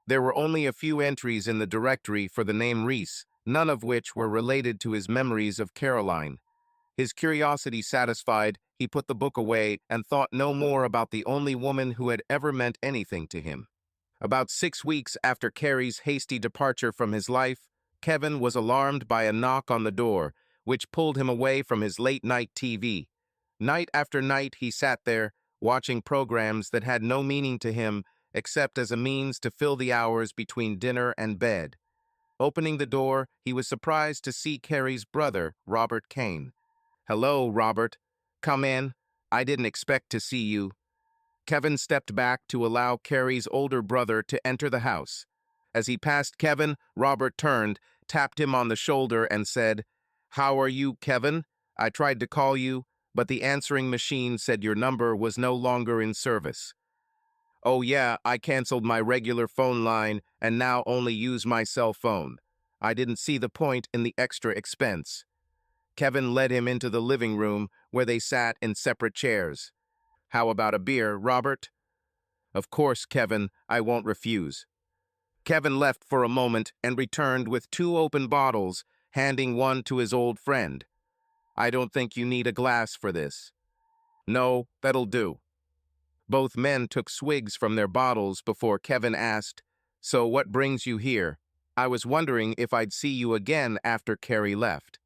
There were only a few entries in the directory for the name Reese, none of which were related to his memories of Caroline. His curiosity satisfied, he put the book away and thought no more about the only woman who had ever meant anything to him. About 6 weeks after Carrie's hasty departure from his life, Kevin was alarmed by a knock on the door, which pulled him away from his late-night TV. Night after night he sat there, watching programs that had no meaning to him except as a means to fill the hours between dinner and bed. Opening the door, he was surprised to see Carrie's brother, Robert Kane. "Hello, Robert. Come in. I didn't expect to see you." Kevin stepped back to allow Carrie's older brother to enter the house. As he passed Kevin, Robert turned, tapped him on the shoulder, and said, "How are you, Kevin? I tried to call you, but the answering machine said your number was no longer in service." "Oh yeah, I canceled my regular phone line and now only use my cell phone. I didn't see the point in the extra expense." Kevin led him into the living room, where they sat in separate chairs. "How about a beer, Robert?" "Of course, Kevin, I won't refuse." Kevin left for a moment and returned with 2 open bottles, handing one to his old friend. "I don't think you need a glass for this." "No, that'll do." Both men took swigs from their bottles before Kevin asked, "So what brings you here? I was wondering if I'd see you again after Carrie left."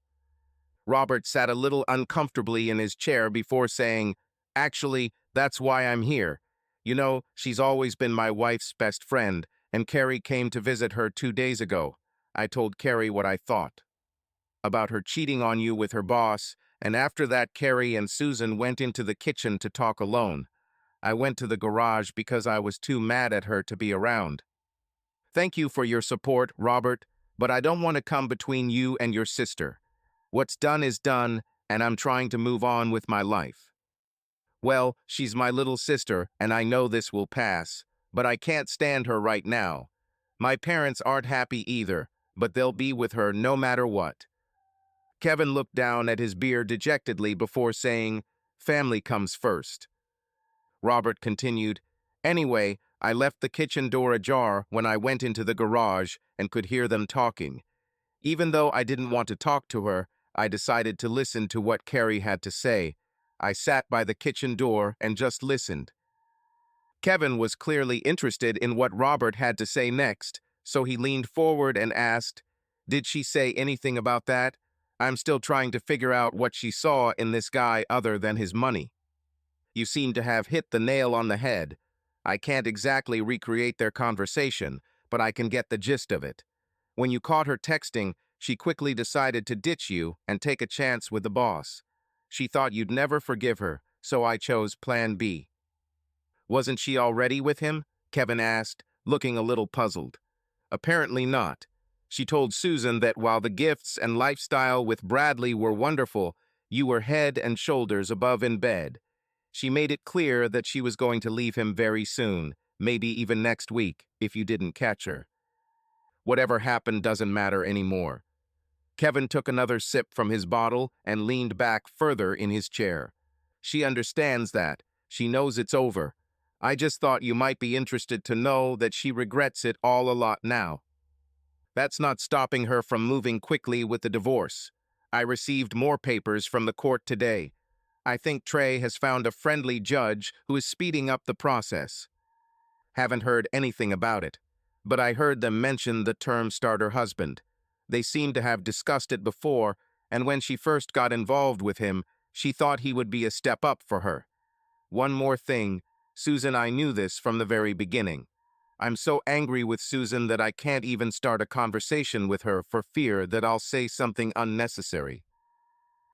Robert sat a little uncomfortably in his chair before saying, "Actually, that's why I'm here. You know, she's always been my wife's best friend, and Carrie came to visit her 2 days ago. I told Carrie what I thought about her cheating on you with her boss, and after that Carrie and Susan went into the kitchen to talk alone. I went to the garage because I was too mad at her to be around." Thank you for your support, Robert, but I don't want to come between you and your sister. What's done is done, and I'm trying to move on with my life. Well, she's my little sister, and I know this will pass, but I can't stand her right now. My parents aren't happy either, but they'll be with her no matter what. Kevin looked down at his beer dejectedly before saying, "Family comes first." Robert continued, "Anyway, I left the kitchen door ajar when I went into the garage and could hear them talking. Even though I didn't want to talk to her, I decided to listen to what Carrie had to say. I sat by the kitchen door and just listened." Kevin was clearly interested in what Robert had to say next, so he leaned forward and asked, "Did she say anything about that? I'm still trying to figure out what she saw in this guy other than his money." "You seem to have hit the nail on the head. I can't exactly recreate their conversation, but I can get the gist of it. When you caught her texting, she quickly decided to ditch you and take a chance with the boss. She thought you'd never forgive her, so I chose Plan B." "Wasn't she already with him?" Kevin asked, looking a little puzzled. "Apparently not. She told Susan that while the gifts and lifestyle with Bradley were wonderful, you were head and shoulders above in bed. She made it clear that she was going to leave him very soon, maybe even next week, if you didn't catch her. Whatever happened doesn't matter anymore." Kevin took another sip from his bottle and leaned back further in his chair. "She understands that. She knows it's over. I just thought you might be interested to know that she regrets it all a lot now. That's not stopping her from moving quickly with the divorce. I received more papers from the court today. I think Trey has found a friendly judge who is speeding up the process. Haven't heard anything about it, but I heard them mention the term starter husband. They seem to have discussed it before, and when she first got involved with him, she thought he would be a step up for her. One more thing, Susan, I knew this from the very beginning. I'm so angry with Susan that I can't even start a conversation with her for fear that I'll say something unnecessary.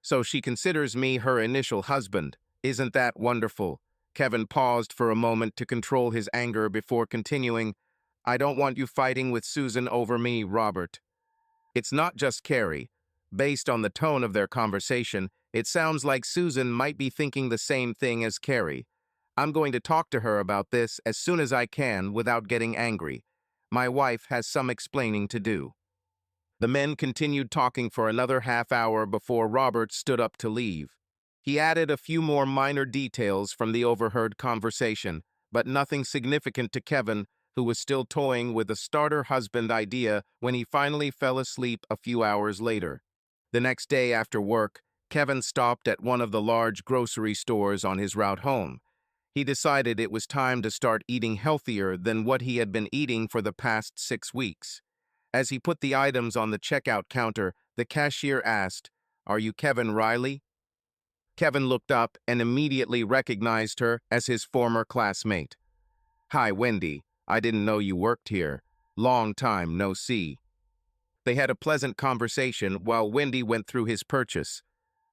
So she considers me her initial husband. Isn't that wonderful?" Kevin paused for a moment to control his anger before continuing, "I don't want you fighting with Susan over me, Robert. It's not just Carrie. Based on the tone of their conversation, it sounds like Susan might be thinking the same thing as Carrie. I'm going to talk to her about this as soon as I can without getting angry. My wife has some explaining to do." The men continued talking for another half hour before Robert stood up to leave. He added a few more minor details from the overheard conversation, but nothing significant to Kevin, who was still toying with the starter husband idea when he finally fell asleep a few hours later. The next day after work, Kevin stopped at one of the large grocery stores on his route home. He decided it was time to start eating healthier than what he had been eating for the past 6 weeks. As he put the items on the checkout counter, the cashier asked, "Are you Kevin Riley?" Kevin looked up and immediately recognized her as his former classmate. "Hi, Wendy. I didn't know you worked here. Long time no see." They had a pleasant conversation while Wendy went through his purchase.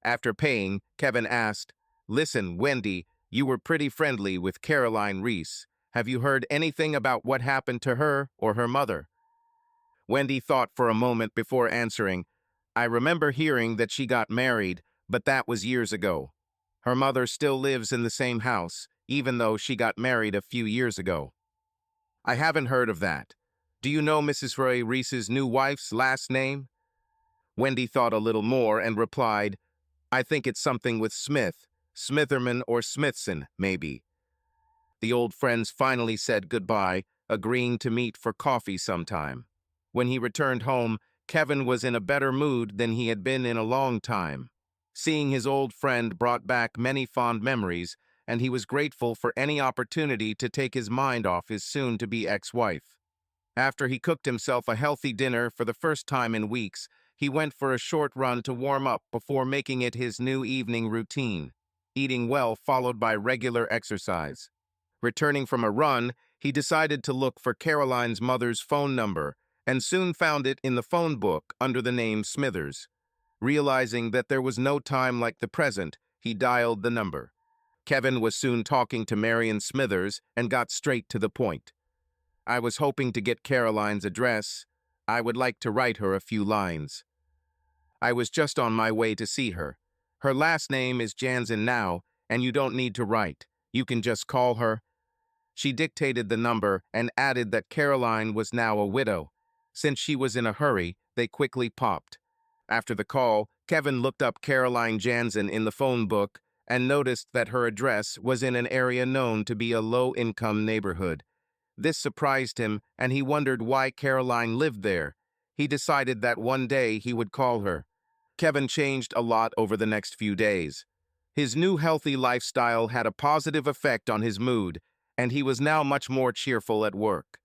After paying, Kevin asked, "Listen, Wendy, you were pretty friendly with Caroline Reese. Have you heard anything about what happened to her or her mother?" Wendy thought for a moment before answering, "I remember hearing that she got married, but that was years ago. Her mother still lives in the same house, even though she got married a few years ago." "I haven't heard of that. Do you know Mrs. Roy Reese's new wife's last name?" Wendy thought a little more and replied, "I think it's something with Smith, Smitherman or Smithson, maybe." The old friends finally said goodbye, agreeing to meet for coffee sometime. When he returned home, Kevin was in a better mood than he had been in a long time. Seeing his old friend brought back many fond memories, and he was grateful for any opportunity to take his mind off his soon-to-be ex-wife. After he cooked himself a healthy dinner for the first time in weeks, he went for a short run to warm up before making it his new evening routine, eating well followed by regular exercise. Returning from a run, he decided to look for Caroline's mother's phone number and soon found it in the phone book under the name Smithers. Realizing that there was no time like the present, he dialed the number. Kevin was soon talking to Marion Smithers and got straight to the point. I was hoping to get Caroline's address. I would like to write her a few lines. I was just on my way to see her. Her last name is Jansen now, and you don't need to write. You can just call her. She dictated the number and added that Caroline was now a widow. Since she was in a hurry, they quickly popped. After the call, Kevin looked up Caroline Jansen in the phone book and noticed that her address was in an area known to be a low-income neighborhood. This surprised him, and he wondered why Caroline lived there. He decided that one day he would call her. Kevin changed a lot over the next few days. His new healthy lifestyle had a positive effect on his mood, and he was now much more cheerful at work.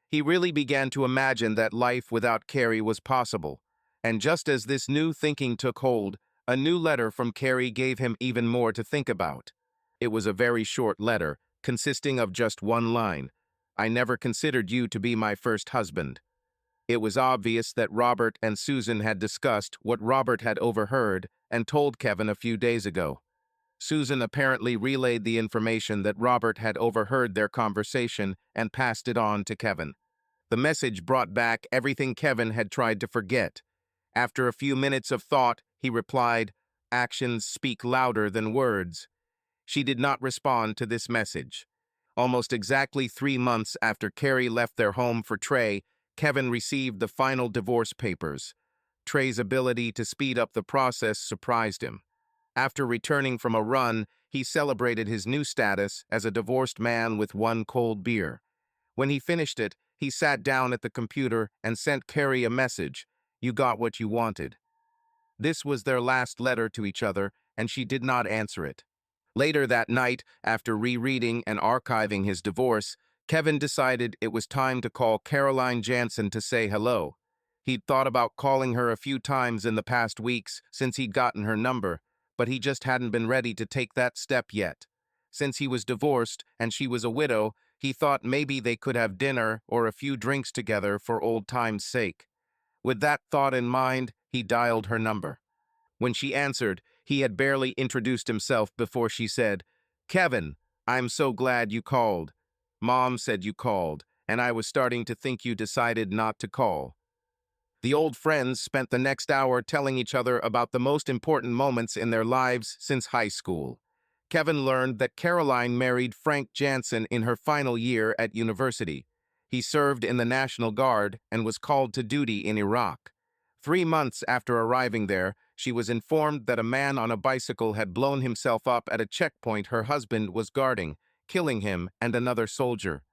He really began to imagine that life without Carrie was possible. And just as this new thinking took hold, a new letter from Carrie gave him even more to think about. It was a very short letter, consisting of just one line. I never considered you to be my first husband. It was obvious that Robert and Susan had discussed what Robert had overheard and told Kevin a few days ago. Susan apparently relayed the information that Robert had overheard their conversation and passed it on to Kevin. The message brought back everything Kevin had tried to forget. After a few minutes of thought, he replied, "Actions speak louder than words." She did not respond to this message. Almost exactly 3 months after Carrie left their home for Trey, Kevin received the final divorce papers. Trey's ability to speed up the process surprised him. After returning from a run, he celebrated his new status as a divorced man with one cold beer. When he finished it, he sat down at the computer and sent Carrie a message. "You got what you wanted." This was their last letter to each other, and she did not answer it. Later that night, after rereading and archiving his divorce, Kevin decided it was time to call Caroline Jansen to say hello. He'd thought about calling her a few times in the past weeks since he'd gotten her number, but he just hadn't been ready to take that step yet. Since he was divorced and she was a widow, he thought maybe they could have dinner or a few drinks together for old time's sake. With that thought in mind, he dialed her number. When she answered, he had barely introduced himself before she said, "Kevin, I'm so glad you called. Mom said you called, and I was starting to think you decided not to call." The old friends spent the next hour telling each other about the most important moments in their lives since high school. Kevin learned that Caroline married Frank Jansen in her final year at university. He served in the National Guard and was called to duty in Iraq. 3 months after arriving there, she was informed that a man on a bicycle had blown himself up at a checkpoint her husband was guarding, killing him and another soldier.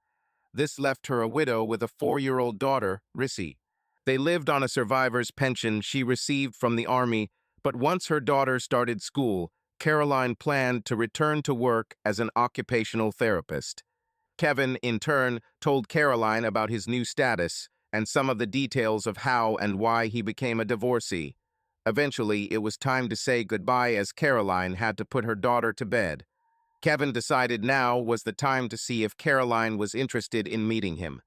This left her a widow with a 4-year-old daughter, Rissy. They lived on a survivor's pension she received from the Army, but once her daughter started school, Caroline planned to return to work as an occupational therapist. Kevin, in turn, told Caroline about his new status and some of the details of how and why he became a divorcee. Eventually, it was time to say goodbye as Caroline had to put her daughter to bed. Kevin decided now was the time to see if Caroline was interested in meeting him.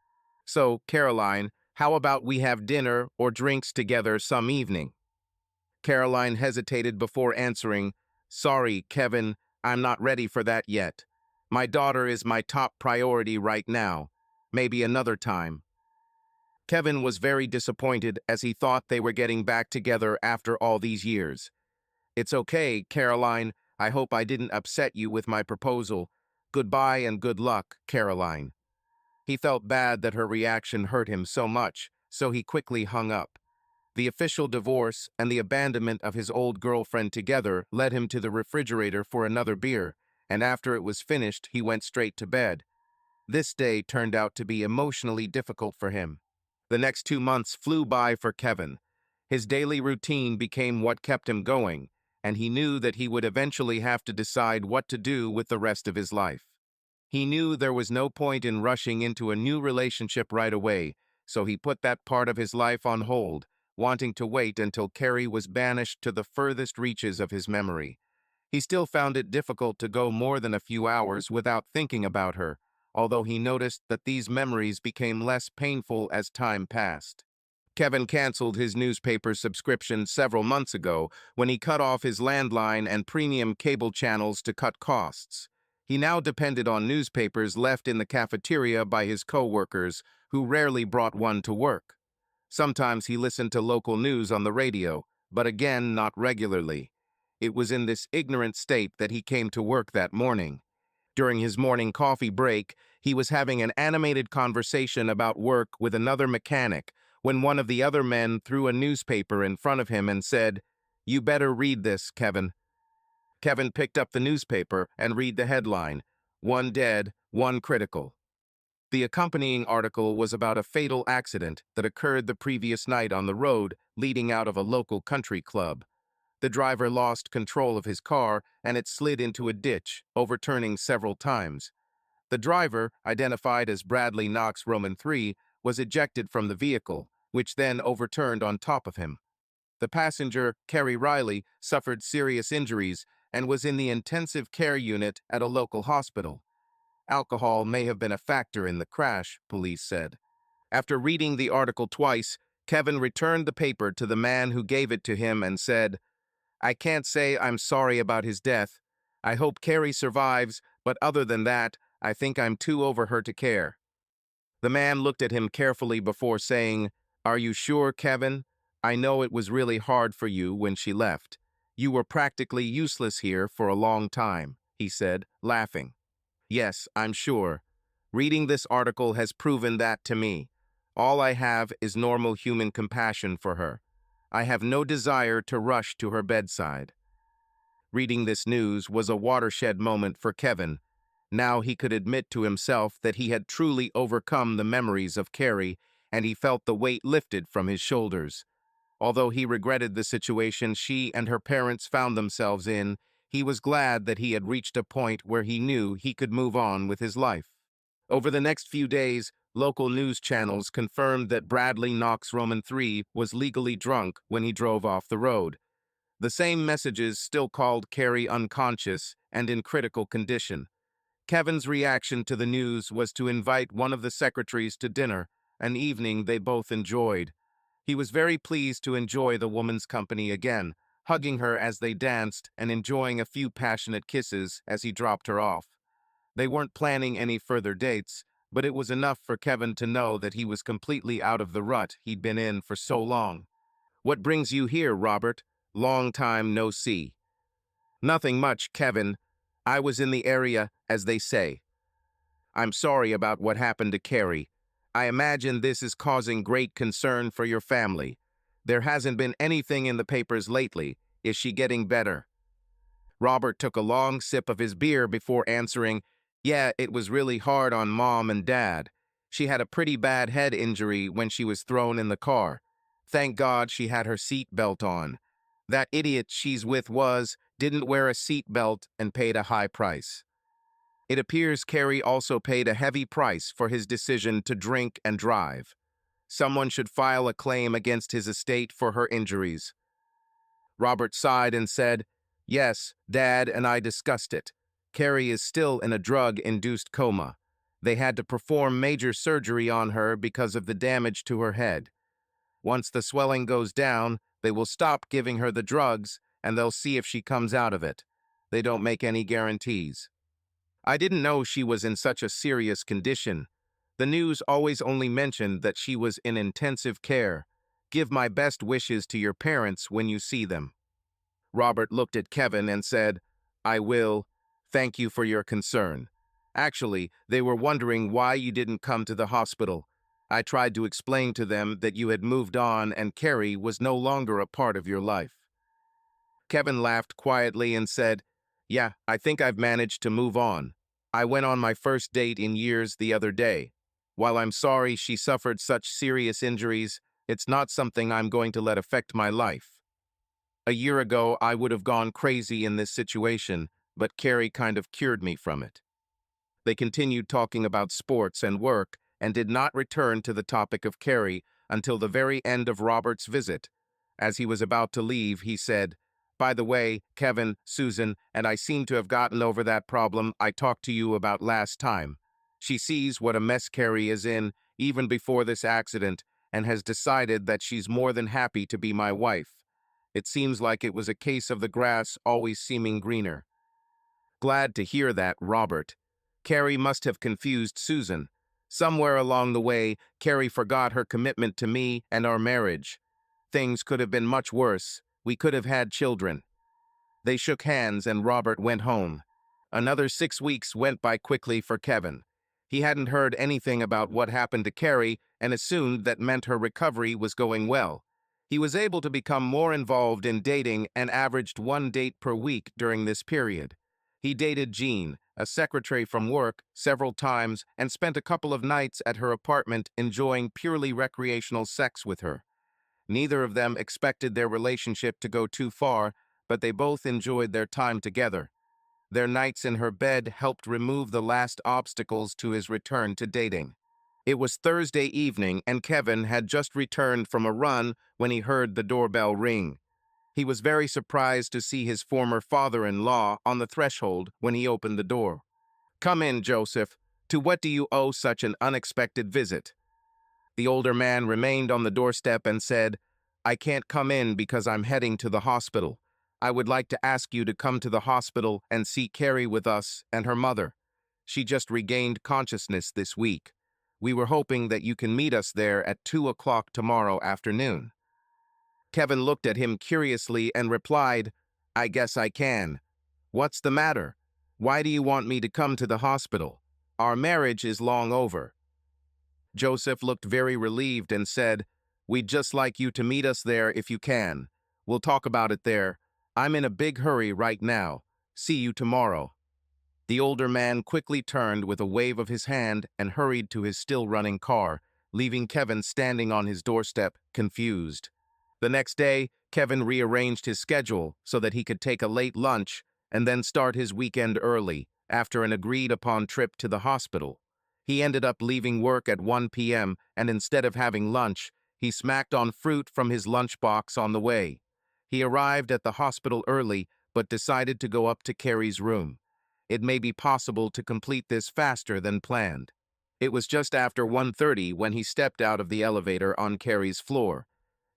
"So, Caroline, how about we have dinner or drinks together some evening?" Caroline hesitated before answering, "Sorry, Kevin, I'm not ready for that yet. My daughter is my top priority right now. Maybe another time." Kevin was very disappointed as he thought they were getting back together after all these years. "It's okay, Caroline. I hope I didn't upset you with my proposal. Goodbye and good luck, Caroline." He felt bad that her reaction hurt him so much, so he quickly hung up. The official divorce and the abandonment of his old girlfriend together led him to the refrigerator for another beer, and after it was finished, he went straight to bed. This day turned out to be emotionally difficult for him. The next 2 months flew by for Kevin. His daily routine became what kept him going, and he knew that he would eventually have to decide what to do with the rest of his life. He knew there was no point in rushing into a new relationship right away, so he put that part of his life on hold, wanting to wait until Carrie was banished to the furthest reaches of his memory. He still found it difficult to go more than a few hours without thinking about her, although he noticed that these memories became less painful as time passed. Kevin canceled his newspaper subscription several months ago when he cut off his landline and premium cable channels to cut costs. He now depended on newspapers left in the cafeteria by his co-workers, who rarely brought one to work. Sometimes he listened to local news on the radio, but again, not regularly. It was in this ignorant state that he came to work that morning. During his morning coffee break, he was having an animated conversation about work with another mechanic when one of the other men threw a newspaper in front of him and said, "You better read this, Kevin." Kevin picked up the newspaper and read the headline, "One dead, one critical." The accompanying article was about a fatal accident that occurred the previous night on the road leading out of a local country club. The driver lost control of his car and it slid into a ditch, overturning several times. The driver, identified as Bradley Knox Roman III, was ejected from the vehicle, which then overturned on top of him. The passenger, Carrie Riley, suffered serious injuries and was in the intensive care unit at a local hospital. Alcohol may have been a factor in the crash, police said. After reading the article twice, Kevin returned the paper to the man who gave it to him and said, "I can't say I'm sorry about his death. I hope Carrie survives, but other than that, I think I'm too over her to care." The man looked at him carefully before saying, "Are you sure, Kevin? I know it was really hard for you when she left. You were practically useless here for a long time," he said, laughing. "Yes, I'm sure. Reading this article has proven that to me. All I have is normal human compassion for her. I have no desire to rush to her bedside." Reading this news was a watershed moment for Kevin. Now he could admit to himself that he had truly overcome the memories of Carrie, and he felt the weight lifted from his shoulders. Although he regretted the situation she and her parents found themselves in, he was glad that he had reached a point where he knew he could move on with his life. Over the next few days, local news channels confirmed that Bradley Knox Roman III was legally drunk when he drove off the road. The same messages still called Carrie unconscious and in critical condition. Kevin's reaction to the news was to invite one of the secretaries to dinner, an evening they both enjoyed. He was very pleased to enjoy the woman's company again, hugging her as they danced and enjoying a few passionate kisses as he dropped her off. They weren't planning any further dates, but it was enough for Kevin to know that he was completely out of the rut he'd been in for so long. "What brings you here, Robert? Long time no see." "Nothing much, Kevin. I was in the area, as they say. I'm sorry about what happened to Carrie. I imagine this is causing great concern for your family. There hasn't been anything in the papers lately. Is she getting better?" Robert took a long sip of his beer before answering, "Yeah, it was really hard on Mom and Dad. She had a pretty bad head injury when she was thrown in the car. Thank God she had her seat belt on. That idiot she's with didn't wear a seat belt and paid a high price." It appears Carrie also paid a heavy price for his decision to drink and drive. Someone should file a claim against his estate for her injuries. Robert sighed and said, "Yes, Dad and I discussed it. Carrie is still in a drug-induced coma. They had to perform major surgery on her because of the damage to her head. Once the swelling goes down, they will stop giving her the drugs and they'll see if she comes out of it. They don't make any guarantees." "I didn't know she was in such a serious condition. The news always only mentioned that she was in intensive care. Give my best wishes to your parents when you see them." Robert looked at Kevin and said, "I will. Thank you for your concern. Actually, they were wondering why you didn't come to the hospital. I tried to explain to them that you had moved on and Carrie was no longer a part of your life." Kevin laughed quietly and said, "Yeah, I think I've managed to move on. I went on my first date in years the other day. While I'm sorry she suffered such serious injuries, it's not something I'm going to let affect my life. A year ago, I would have gone crazy in this situation, but Carrie kind of cured me from it." They continued talking about sports and work and did not return to the topic of Carrie until the very end of Robert's visit. As he was about to leave, he said, "By the way, Kevin, Susan, and I seem to have gotten over that problem I talked to you about last time. She sees what a mess Carrie is in, even before this accident, and has decided that she's more than happy to be my wife. It seems like it was a case of the grass always seeming greener." Glad to hear that, Robert. Carrie must have confused Susan. Somewhere along the way, Carrie forgot her commitment to me and our marriage. Things could have been much worse. We could have had children. They shook hands and Robert went home. Another 6 weeks went by quickly for Kevin. He hadn't heard anything about what happened to Carrie and assumed that meant her recovery was going well. He was able to become more involved in dating and averaged 1 date per week during this period. He dated Jean, a secretary from work, several times and spent a couple of nights at her apartment enjoying purely recreational sex with her. Neither of them expected their relationship to go too far, but they both enjoyed their time together. Their nights in her bed helped remove the last obstacles to his return to dating. It was Thursday evening and Kevin had just returned from a run when he heard the doorbell ring. He was very surprised to see his former father-in-law on the threshold when he opened the door. "Come in, Joseph. To what do you owe such an unexpected visit?" The older man remained on the doorstep and said, "I can't come in because I'm heading to the hospital. I would like to ask you to come to the hospital and see Carrie with us and her mother. She just regained consciousness this week. We were hoping that you can meet us there at 2 o'clock tomorrow afternoon." Kevin looked at him curiously and replied, "I guess I can. What's the matter? Why do you want me to come to the hospital? Our marriage is long over." Joseph looked very relieved and said, "We'd just like you to meet us there if you can. We'll talk about it there. I'm in a big hurry right now. See you tomorrow." The older man quickly turned with a wave of his hand and hurried to his still-running car, leaving Kevin standing on his doorstep, confused. The next day, Kevin rearranged his schedule so that he could take a late lunch and then start his weekend early, after an agreed-upon trip to the hospital. He ended up leaving work at 1 p.m., and instead of having lunch, he smacked on fruit from his lunchbox on the way. He arrived at the hospital early, but decided to go up to Carrie's room. It may be possible to complete this faster than planned. It was just after 1:30 when he stepped out of the elevator on Carrie's floor.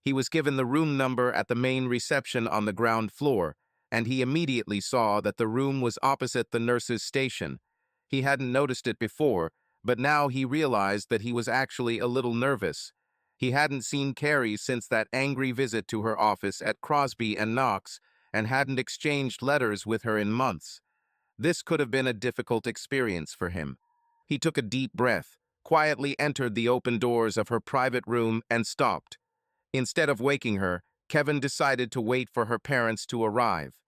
He was given the room number at the main reception on the ground floor, and he immediately saw that the room was opposite the nurse's station. He hadn't noticed it before, but now he realized that he was actually a little nervous. He hadn't seen Carrie since that angry visit to her office at Crosby and Knox, and hadn't exchanged letters with her in months. This could have been a difficult experience for him. He took a deep breath, quietly entered the open doors of her private room, and stopped. Instead of waking her, Kevin decided to wait for her parents to arrive.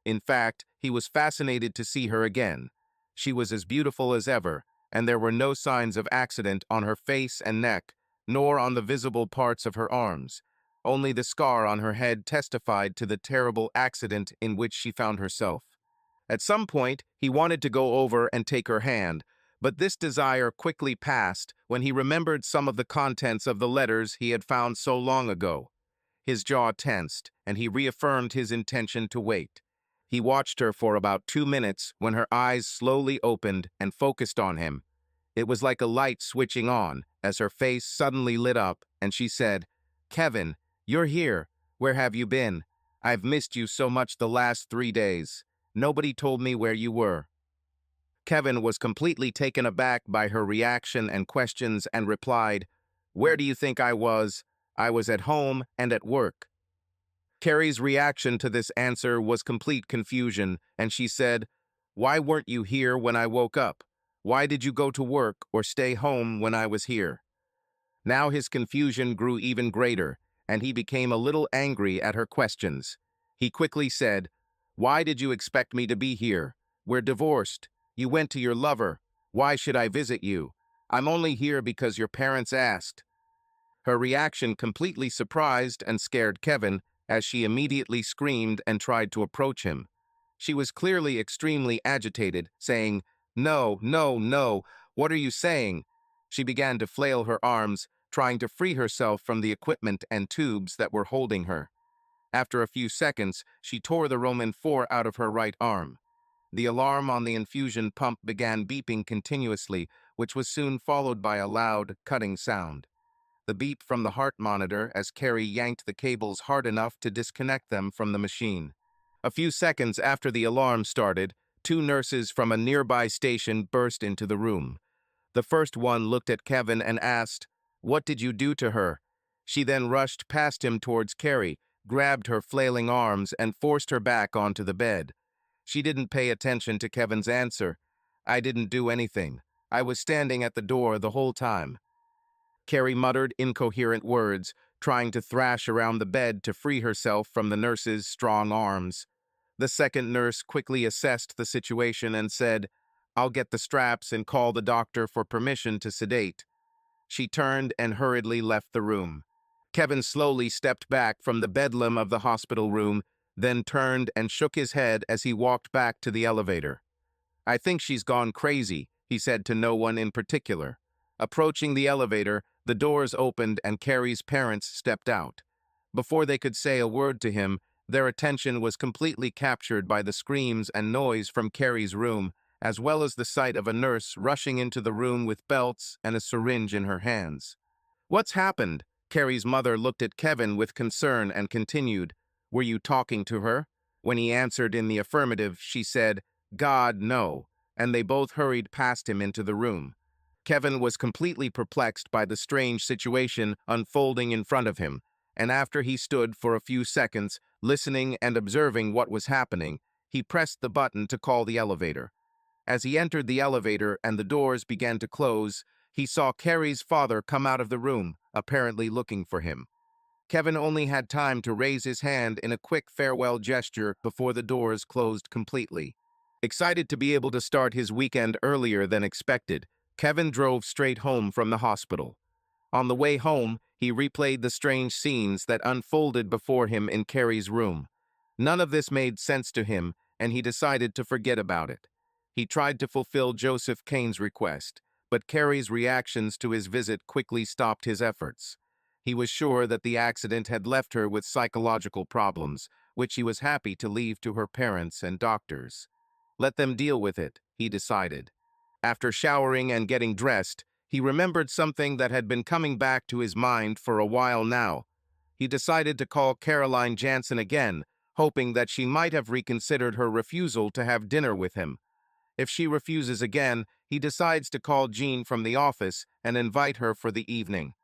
In fact, he was fascinated to see her again. She was as beautiful as ever, and there were no signs of accident on her face and neck, nor on the visible parts of her arms. Only the scar on her head testified to the terrible accident in which she found herself. At some point, he wanted to go over and take her hand, but this desire quickly passed when he remembered some of the contents of the letters he had found so long ago. His jaw tensed, and he reaffirmed his intention to wait. He watched her for about 2 minutes when her eyes slowly opened and focused on him. It was like a light switching on as her face suddenly lit up and she said, "Kevin, you're here. Where have you been? I've missed you so much the last 3 days. Nobody told me where you were." Kevin was completely taken aback by her reaction and questions and replied, "Where do you think I was? I was at home and at work." Carrie's reaction to this answer was complete confusion, and she said, "Why weren't you here when I woke up? Why did you go to work or stay home when I was here?" Now his confusion grew even greater, and he became a little angry at her questions. He quickly said, "Why did you expect me to be here? We're divorced. You went to your lover. Why should I visit you? I'm only here because your parents asked." Her reaction completely surprised and scared Kevin, as she immediately screamed and tried to approach him. She was clearly extremely agitated, saying, "No, no, no, what are you saying?" She began to flail her arms, trying to free herself from the equipment and tubes that were holding her. After a few seconds, she tore the Roman 4 out of her right arm. The alarm on the infusion pump began beeping continuously, which was soon followed by a loud, cutting sound. The beep from the heart monitor as Carrie yanked the cables hard enough to disconnect them from the machine. A few seconds after the alarm started, Two nurses from a nearby station burst into the room. The first one looked at Kevin and asked, "What did you do to her?" She then rushed past him towards Carrie, grabbed her flailing arms, and forced her back onto the bed. She didn't pay attention to Kevin's answer. "I didn't do anything. I was standing at the door the whole time." Carrie muttered incoherent words, trying to thrash around the bed to free herself from the nurse's strong arms. The second nurse quickly assessed the situation and said, "I'll get the straps and call the doctor for permission to sedate." She turned and hurriedly left the room. Kevin slowly stepped back from the bedlam of the hospital room, then turned and shook his head as he walked back to the elevator. "I think she's gone crazy," he said to no one in particular. Approaching the elevator, the doors opened and Carrie's parents stepped out. Before they could say a word to him, their attention was completely captured by the screams and noise from Carrie's room, as well as the sight of a nurse rushing into the room with belts and a syringe in her hands. "What's happened?" Carrie's mother looked at Kevin with concern and continued, "Were you talking to her?" When he answered in the affirmative, she said, "God, no," and they both hurried past him into the room. Kevin was completely perplexed by the strange situation unfolding in front of him, and after he stood for a few seconds, listening and observing what was happening, he pressed the button to call the elevator. As he entered the elevator and the doors began to close, he saw Carrie's father come out of the room, apparently looking for him. Kevin only had time to raise his hand in a quick farewell gesture before the doors closed completely. Excited to be able to start his weekend earlier than expected, Kevin drove straight home from the hospital. On the way home, he replayed the strange scenes that unfolded before him in Carrie's room. None of this made sense to him, and he decided to forget about it. He tried to fulfill Joseph Kane's request, but Carrie's reactions to his visit quickly stopped his efforts. He was sure that the accident had left her with psychological problems, which he was happy to leave to her parents and doctors. Let them deal with it, he decided. After showering and getting dressed, he remembered something that had been coming back to his mind for a while now. He decided to call Caroline Jansen again, hoping that she might have reconsidered her refusal to have dinner with him. If she refuses again, he decides to call Jean from the office and invite her for the evening.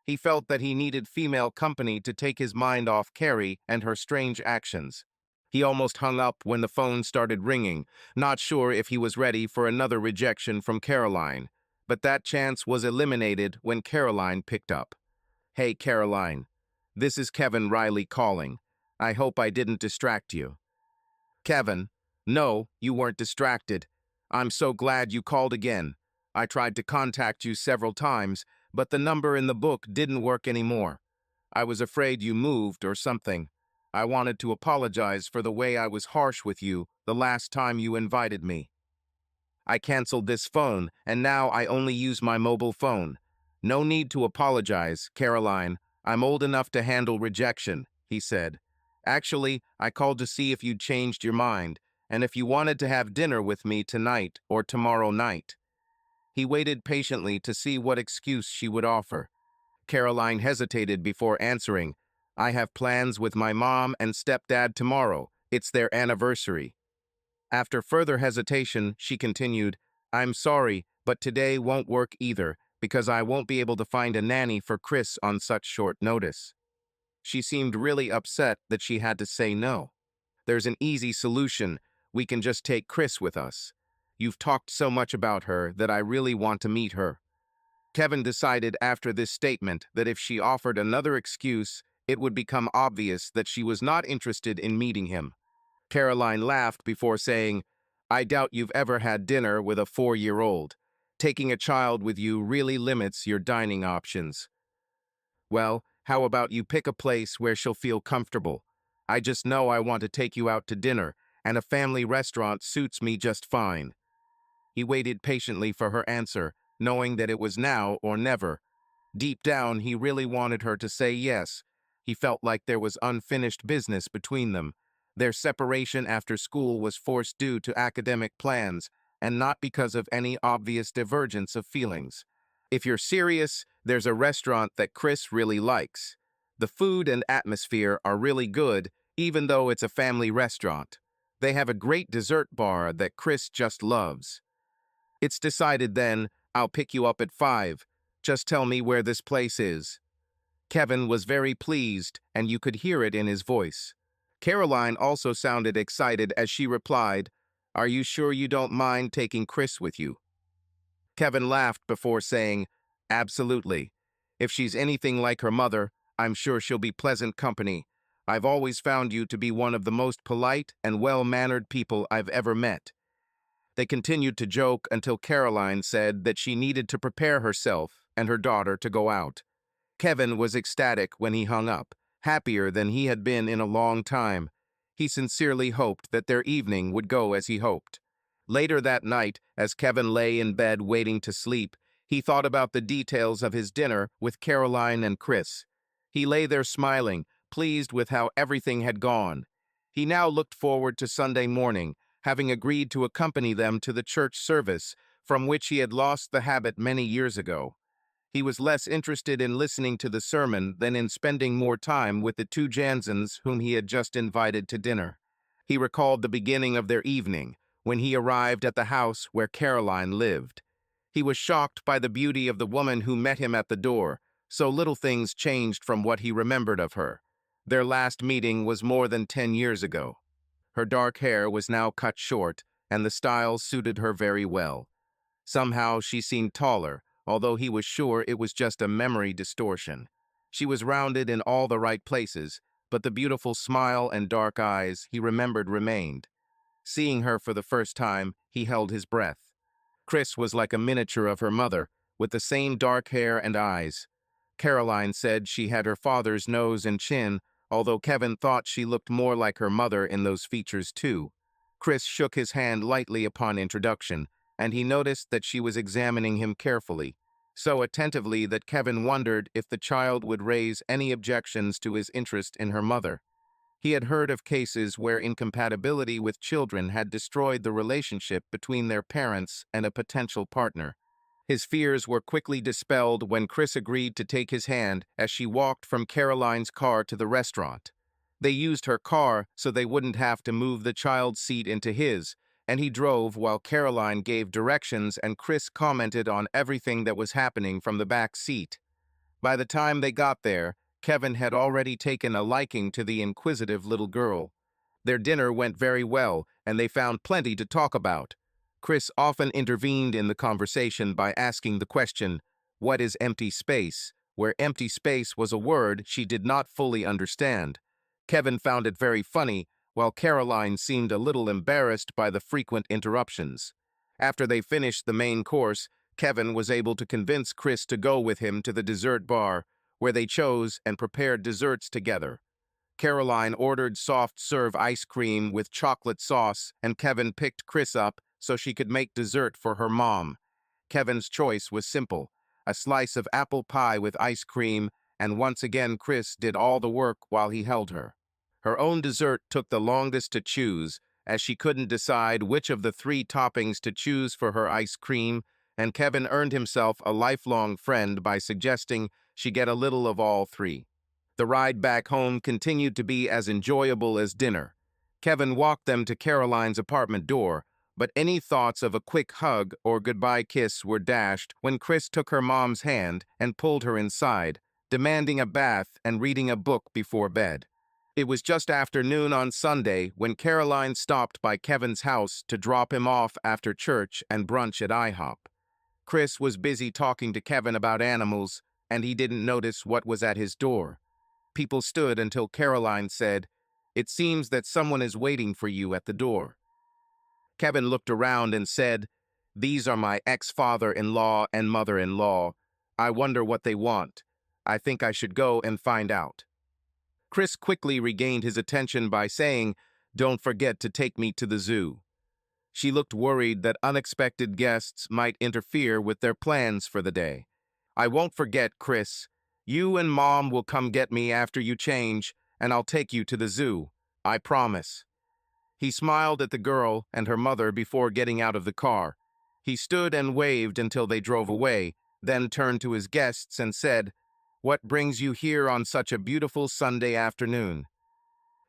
He felt that he needed female company to take his mind off Carrie and her strange actions. He almost hung up when the phone started ringing, not sure if he was ready for another rejection from Caroline. But that chance was eliminated when Caroline picked up. "Hey, Caroline. This is Kevin Riley calling. I hope I didn't distract you." "Kevin, no, you weren't distracted. I'm so glad you called again. I tried to contact you several times, but the number in the book didn't work anymore. I was afraid you moved or something. I wanted to apologize for the way I was harsh with you the last time you invited me. I canceled this phone, and now I only use my mobile phone. No need to apologize, Caroline. I'm old enough to handle rejection," he said. "Actually, I called to see if you'd changed your mind, and if you wanted to have dinner with me tonight or tomorrow night." He waited patiently to see what excuse she would offer. Caroline hesitated before answering. "I have plans with my mom and stepdad tomorrow. It's their anniversary." After further hesitation, she continued, "I'm sorry, but today won't work either, because I won't be able to find a nanny for Chris on such short notice." She seemed really upset that she had to say no. "There's an easy solution. We can just take Chris with us. You've talked so much about her that I really want to meet her." Kevin decided after this statement that if she offered another excuse, it would become obvious that she was not interested in meeting him. Caroline laughed before saying, "I doubt you've ever had dinner with a 4-year-old. Taking a child with you really limits your dining options. Well, how about you pick a place where she'll feel comfortable? I just know I want to take you out to dinner, and a family restaurant suits me just fine." He waited patiently for her answer, knowing that it was now or never. Deep down, he really wanted her to say yes. He felt like there was unfinished business between them. Their separation after school was forced due to academic plans, and not because of any obvious divergence of feelings. If you're serious, there's a restaurant that Chris really likes. The food and atmosphere are really good, even though it's a family restaurant. They have a great dessert bar that Chris just loves. It's decided then. I'll pick you up at 5. Just tell me where this place is. Kevin was very pleased, and you could hear it in his voice. Caroline also sounded excited as she replied, "Are you sure you don't mind taking Chris with you?" Kevin laughed before saying, "Absolutely. If she's anything like her mother, I'm sure she'll be pleasant company. I've always found you to be one of the most polite and well-mannered people I've ever met." They continued to joke until Caroline said that she needed to prepare herself and her daughter to go out. Kevin was ecstatic when he hung up, happier than he had been in a long time. He sincerely hoped that their evening would go as he hoped. Later that night, as Kevin lay in bed waiting to sleep, he thought about the details of his dinner with Caroline and Chris. He lay there smiling, pleased with how everything had gone. He now looked forward to Sunday morning, having agreed to accompany them to the church service, from which he had lost the habit many years ago. He was less interested in listening to the sermon than in spending more time with the two Jansens whom he had just invited to dinner. He recalled the beginning of their evening, when he arrived at the house where Caroline lived. He was shocked by the beauty of the woman who met him at the door, so little things changed from what he remembered of her. Their last meeting was more than 10 years ago. Her dark hair was now cut short, and the style suited her very well. Somehow she seemed taller, although he was sure it was just a memory distortion. She was rounded in all the right places, but the beautiful smile and dark eyes he remembered remained. Seeing her for the first time, he held his breath. Chris was like a miniature of her mother, with the same dark hair and eyes. Caroline said she had her father's nose and chin, although Kevin thought she looked more like her mother in those features too. Chris shook his hand lightly upon introduction, and he noticed that she was examining him carefully, so attentively that Kevin wondered if the child would raise any objections to his interest in her mother. He had heard of cases where incompatibility with children had destroyed the relationship between their parents and a potential partner. His fears were quickly dispelled when Chris agreed to take his hand as she walked from Caroline's car to the restaurant. They used her car so they wouldn't have to move the child's seat into his, and he drove while Caroline gave directions and Chris commented on everything that was happening from the back seat. By the time they got there, Kevin had already taken a liking to the inquisitive little girl. Their dinner went very well, and they found plenty to talk about. Chris often intervened in the conversation by asking the question, "What is empty space?" where empty space was a word she did not fully understand. Kevin found it very funny, while Caroline seemed a little embarrassed by the frequent interruptions. After they finished the main course, Kevin was able to convince Chris to go with him to the dessert bar, where they chose and prepared desserts together. Caroline ordered soft-serve ice cream with chocolate sauce, and Kevin picked Chris up so she could make dessert for her mom. Kevin's choice was simple: a slice of apple pie with ice cream, and once again Chris did all the work while he held her. Her own dessert took the longest to choose, as she couldn't decide which of the 3 toppings to choose for her ice cream, and Kevin earned himself a lifelong friend by suggesting she get a little of all 3. The ride back home continued to be as enjoyable as dinner. Kevin walked them to Caroline's apartment door, but any thoughts of a quick hug or goodbye kiss were dashed when Chris took her mom's hand and pulled her inside, demanding a bath and reading a book before bed. It was just after noon on Sunday when Caroline stopped by Kevin's house to drop him off after church and brunch at IHOP. Chris was busy talking to Kevin about animals, and he didn't notice what was at his door. People stood until Caroline said, "It seems that someone is waiting for you at the door." Kevin looked around and said, "These are my ex-father-in-law and mother-in-law. I wonder what they want. I think I should go and find out." Chris quickly regained his attention by saying, "Don't forget to take me to the zoo." She looked worried that unexpected guests might interfere with their plans for the day. "I won't forget, Chris. You and Mom will come get me after you change, and I'll take you to the zoo. I promise." He smiled at the girl and her mother before getting out of the car. He stood and waved until they drove away, then turned to his guests and said, "What brings you here on such a beautiful Sunday afternoon?"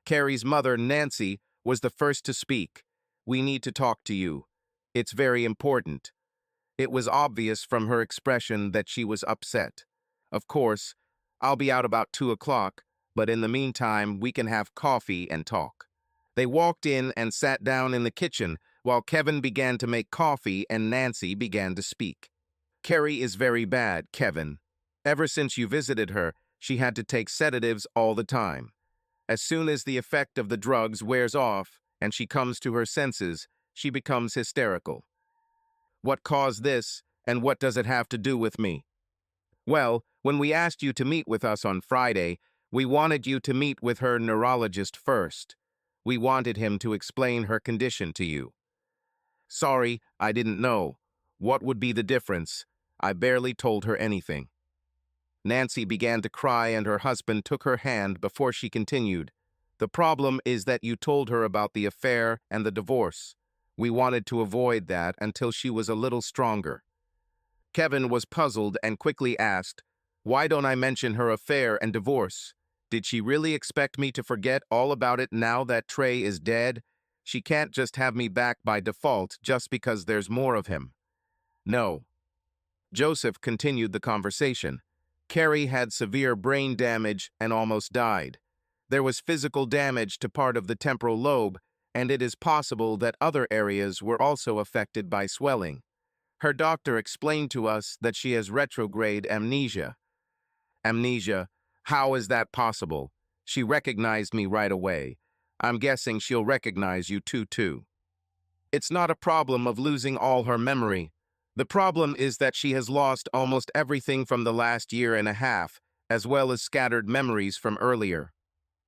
Carrie's mother, Nancy, was the first to speak. "We need to talk to you. It's very important." It was obvious from her expression that she was upset. "Of course, I'll be out about 2 o'clock, but in the meantime, we can have coffee and talk." They walked in and sat down in the kitchen while Kevin began to make coffee and Nancy began to speak. "Carrie is very bad, Kevin. Ever since you visited her, she had to take sedatives all the time. As soon as the effect of the drugs wears off and she comes to her senses, she becomes hysterical." "What caused this, and what does it have to do with me?" "Well, when we asked you to meet with us on Friday, we wanted you to meet with her neurologist first. We wanted him to explain her condition to you." "Sorry, I didn't know. What would be the difference? I barely told her anything." Nancy began to cry and her husband took her hand before she continued. "The problem is that you told her about the affair and the divorce. We wanted to avoid that until she was a little stronger." Kevin was puzzled and quickly asked, "Why don't I mention her affair and divorce? Did she really expect me to forget all about it now that Trey is dead? She can't just have me back by default just because there's more of him." "No." Joseph continued the conversation. "Carrie had severe brain damage and almost died. There was physical damage to part of the temporal lobe, and it is possible that other areas were also affected by swelling. Her doctor explained to us that she has retrograde amnesia." "Amnesia? How is that possible? She recognized me right away. I'm guessing she'll recognize you too." "It's not a problem of losing all her memory. The problem is that she has lost almost everything from the last year and a half, as well as scattered memories from earlier.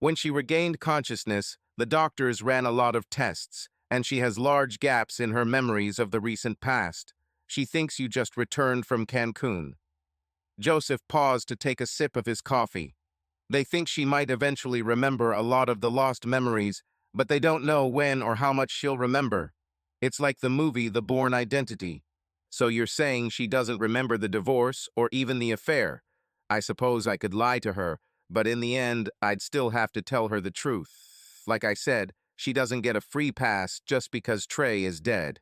When she regained consciousness, the doctors ran a lot of tests, and she has large gaps in her memories of the recent past. She thinks you just returned from Cancun." Joseph paused to take a sip of his coffee. "They think she might eventually remember a lot of the lost memories, but they don't know when or how much she'll remember. It's like the movie The Bourne Identity." "So you're saying she doesn't remember the divorce or even the affair? I suppose I could lie to her, but in the end, I'd still have to tell her the truth. Like I said, she doesn't get a free pass just because Trey is dead."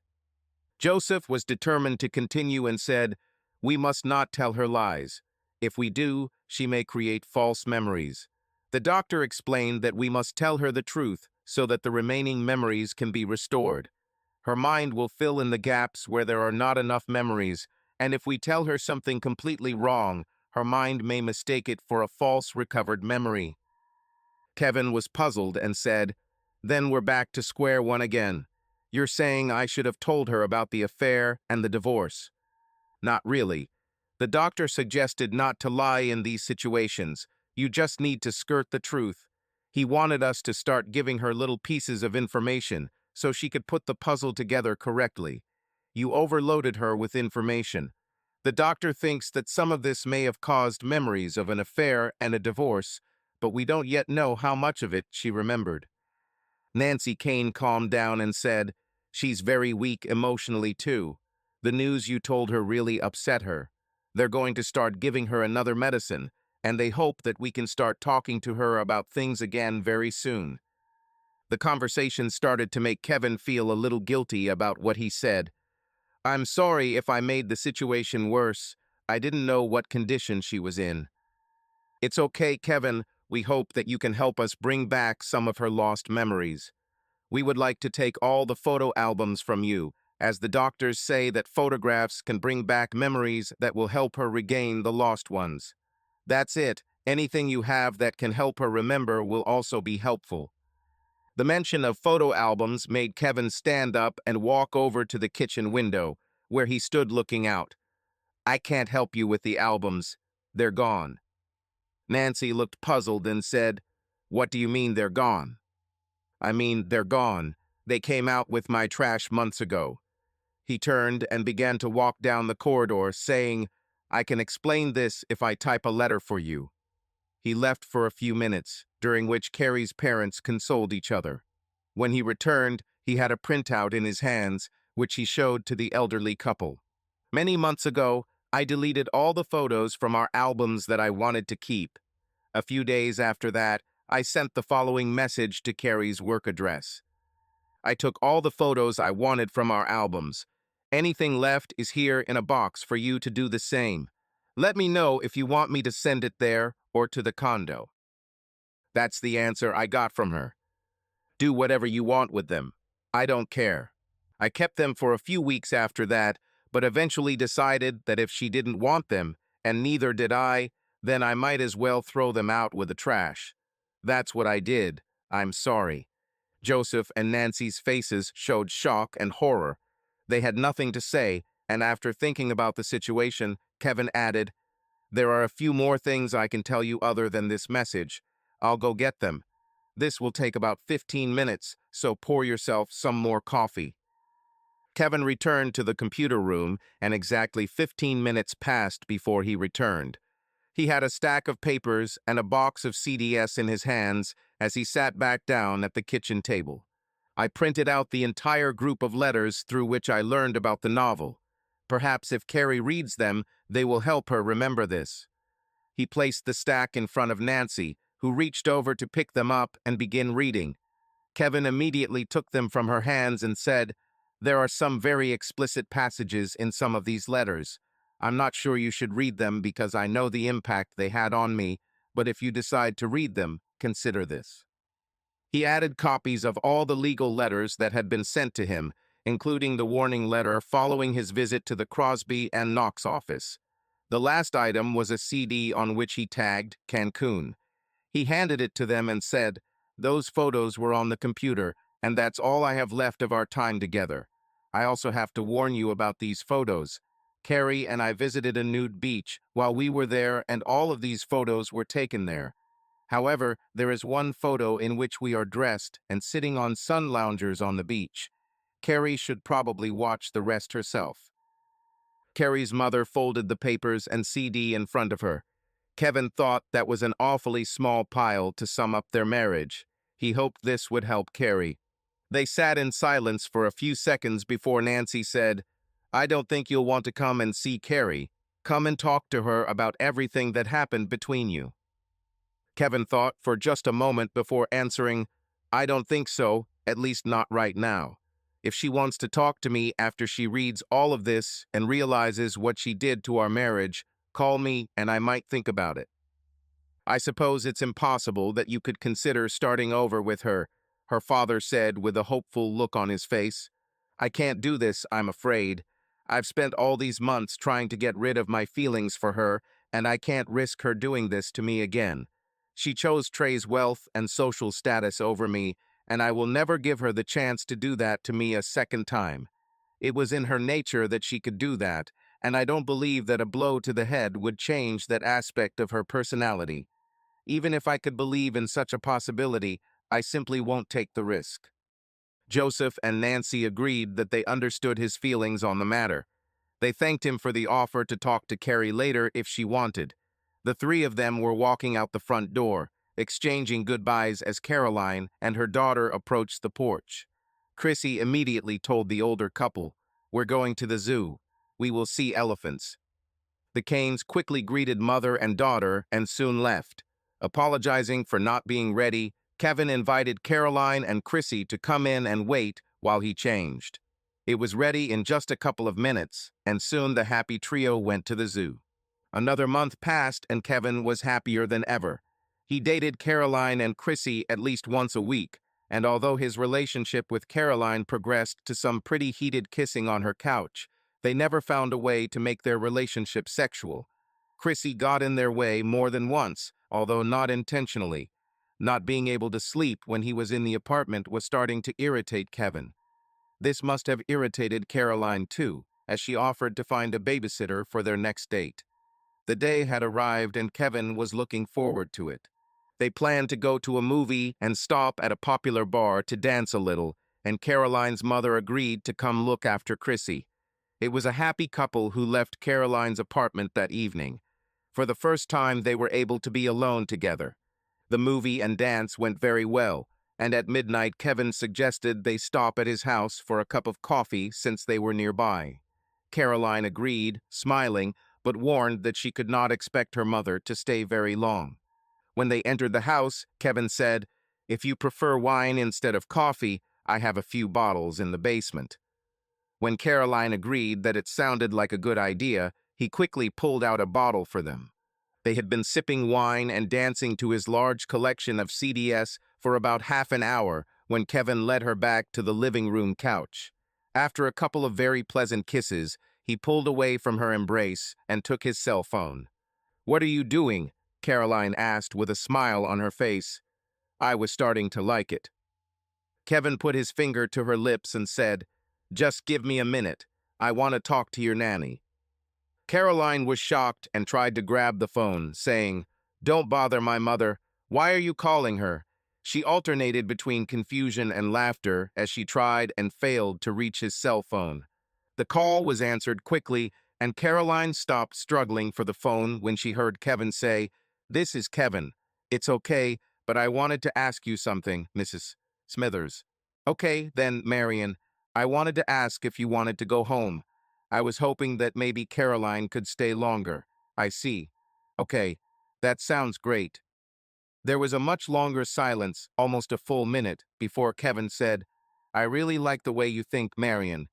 Joseph was determined to continue and said, "We must not tell her lies. If we do, she may create false memories." The doctor explained that we must tell her the truth so that the remaining memories can be restored. Her mind will fill in the gaps where there are not enough memories, and if we tell her something completely wrong, her mind may mistake it for a false recovered memory. Kevin was puzzled and said, "Then we're back to square one again. You're saying I should have told her about the affair and the divorce?" "Not really. The doctor suggested not to lie in these situations. You just need to skirt the truth. He wanted us to start giving her little pieces of information so she could put the puzzle together correctly. You overloaded her with information. The doctor thinks that some of this may have caused memories of an affair and a divorce, but we don't yet know how much of it she remembered." Nancy Kane calmed down and said, "She's very weak emotionally too. The news you told her really upset her. They're going to start giving her another medicine, and they hope that we can start talking to her about things again very soon." The conversation started to make Kevin feel a little guilty about what he said. "I'm sorry if I made the situation worse. I didn't know what condition she was in." "It's okay, Kevin. We hope that you can help us bring back some of her lost memories. We would like to take all the photo albums from you, as the doctors say that photographs can bring back memories that will help her regain the lost ones. That's it. Anything you have that can help her remember will also be helpful." The mention of photo albums made Kevin stand up and walk over to the kitchen window, where he stood looking out. "I can't help you with the albums. They're gone." Nancy looked puzzled and said, "What do you mean they're gone?" "I mean, they're gone. They came out with my trash months ago." He turned and began to walk down the corridor, saying, "I can explain this if I type a letter for you." He left for a few minutes, during which Carrie's parents consoled each other. When he returned, he had a printout in his hands, which he showed to the elderly couple. "Many months ago, I deleted all the photos from our albums that I wanted to keep. A few days after that, I sent the following message to Carrie's work address. I took all the photos I wanted from our albums. Anything left is here in a box for you to do the same. Let me know if you want me to send it there or to the condo." That's the answer I got from her. "Do whatever you want with them. I don't care." I kept them for a few weeks after that, but eventually decided that if she didn't want them, and neither did I, then I might as well throw them out with the trash. That's what I did. I'm sorry. Joseph and Nancy's faces showed shock and horror. They had nothing to say, and after thinking about the situation, Kevin added, "There are a few more things I can tell you other than this message. I'll go get them. This will take about 15 minutes, so pour yourself some more coffee." Kevin returned to the computer room, and exactly 15 minutes passed before he returned. He had a stack of papers and a box of CDs in his hands as he sat back down at the kitchen table. I printed out the entire group of letters through which I learned about the novel. Perhaps if Carrie reads them, they will help her remember this. He placed the stack in front of Nancy, who reached over to pick them up and begin reading. Kevin immediately took them from her hands and said, "There are some very explicit passages in some of these letters. I'm not sure you should read them because I know the impact they had on me, but if you decide to read them, consider this." He added copies of all the legal letters that had been sent to him, including the warning letter following his visit to the Crosby and Knox office. The last item was a CD on which he tagged Cancun. He handed it to them and said, "Those photos were on the computer, and that's all I have left of our time together. I also have to warn you about these photos. Carrie and I visited a nude beach while we were there, and all of these photos were taken there. However, there is one photo in which we are dressed and sitting on sun loungers on the beach. Carrie should probably watch the rest herself." Carrie's mother folded the papers and CD in front of her. Kevin thought that was an awfully small pile to sum up their marriage. He hoped this would help Carrie. They sat in silence for a few seconds before Nancy said, "I don't think you'll want to come and see Carrie. Come and talk to her about everything that happened between you." Kevin thought for just a moment before answering, "I don't think so, at least not right now. If she wants to talk to me after she reads all of this and realizes what she did to our marriage, call me and I might think about it." "I suppose it's impossible that you could consider starting over with her," her father said with a hopeful look on his face. "I can't do this, I'm afraid. I've spent all these months trying to get rid of my feelings for her, and I can't risk her doing this to me again. She chose Trey's wealth and social status over me, and I will never give her the chance to do that to me a second time. It was in her nature that she could do that, and I don't believe that a blow to the head would change that aspect of her personality. Even if I could believe in such a possibility, I simply won't take the risk." Joseph and Nancy agreed that they understood his feelings on the matter. They thanked him for the offer to talk to Carrie later if she wanted. The three of them were walking out the front door, exchanging goodbyes as Caroline and her daughter approached the porch. Chrissy immediately told the older couple, "We're going to the zoo. We will see elephants." The Canes quickly greeted mother and daughter and soon left. Apologizing for not being ready, Kevin invited Caroline and Chrissy to come in and wait while he changed. It was ready in just a couple of minutes, and soon the happy trio went to the zoo. Another month passed and Kevin was happier than ever. He dated Caroline and Chrissy at least once a week, and although his relationship with Caroline progressed to some pretty heated kissing on her couch, they never found a way to make their relationship sexual. Chrissy got in their way more than once, although not intentionally. Not being able to sleep when he was in the apartment was starting to irritate Kevin. This must have irritated Caroline too, as she offered to find a babysitter for their next date. The day had arrived and Kevin was looking forward to it. They planned to go to a movie and stop at a popular bar to dance a little, and Caroline's mother agreed to come look after Chrissy. It was a happy couple who left Caroline's apartment that evening. For the first time, they were able to be alone together. The movie and dance went very well, and at midnight Kevin suggested they stop at his house for a cup of coffee since they were nearby. Caroline agreed, smiling, but warned that she could not expect her mother to stay very long. When they entered the house, Kevin said, "If you prefer wine instead of coffee, I have a few bottles in the basement. When Caroline agreed that it sounded like a good idea, he quickly pulled out a bottle for them. They had been sipping wine and dancing to his large collection of CDs for about half an hour when Kevin led her back to the living room couch. After a couple of very pleasant kisses, he pulled away from her embrace and took his cell phone. "What are you doing?" Caroline asked with a smile on her face. "I was starting to like it." Kevin put his finger to her lips and said, "Just give me a minute. I want to talk to your nanny." Caroline was shocked and tried to grab the phone, saying, "Don't bother my mother. Why are you calling her?" She alternated between confusion and laughter as she tried and failed to reach his cell phone. The call was answered quickly, and Caroline stopped struggling for the phone when she heard Kevin say, "This is Kevin. It's okay, but I wanted to ask you something, Mrs. Smithers." "Okay, then, Marion. I wanted to ask if you wanted to go home. I was hoping that maybe Caroline could stay longer." "I see. Okay, that sounds great." There was a much longer silence, almost a full minute, before Kevin said, "I really like the way you think, Marion.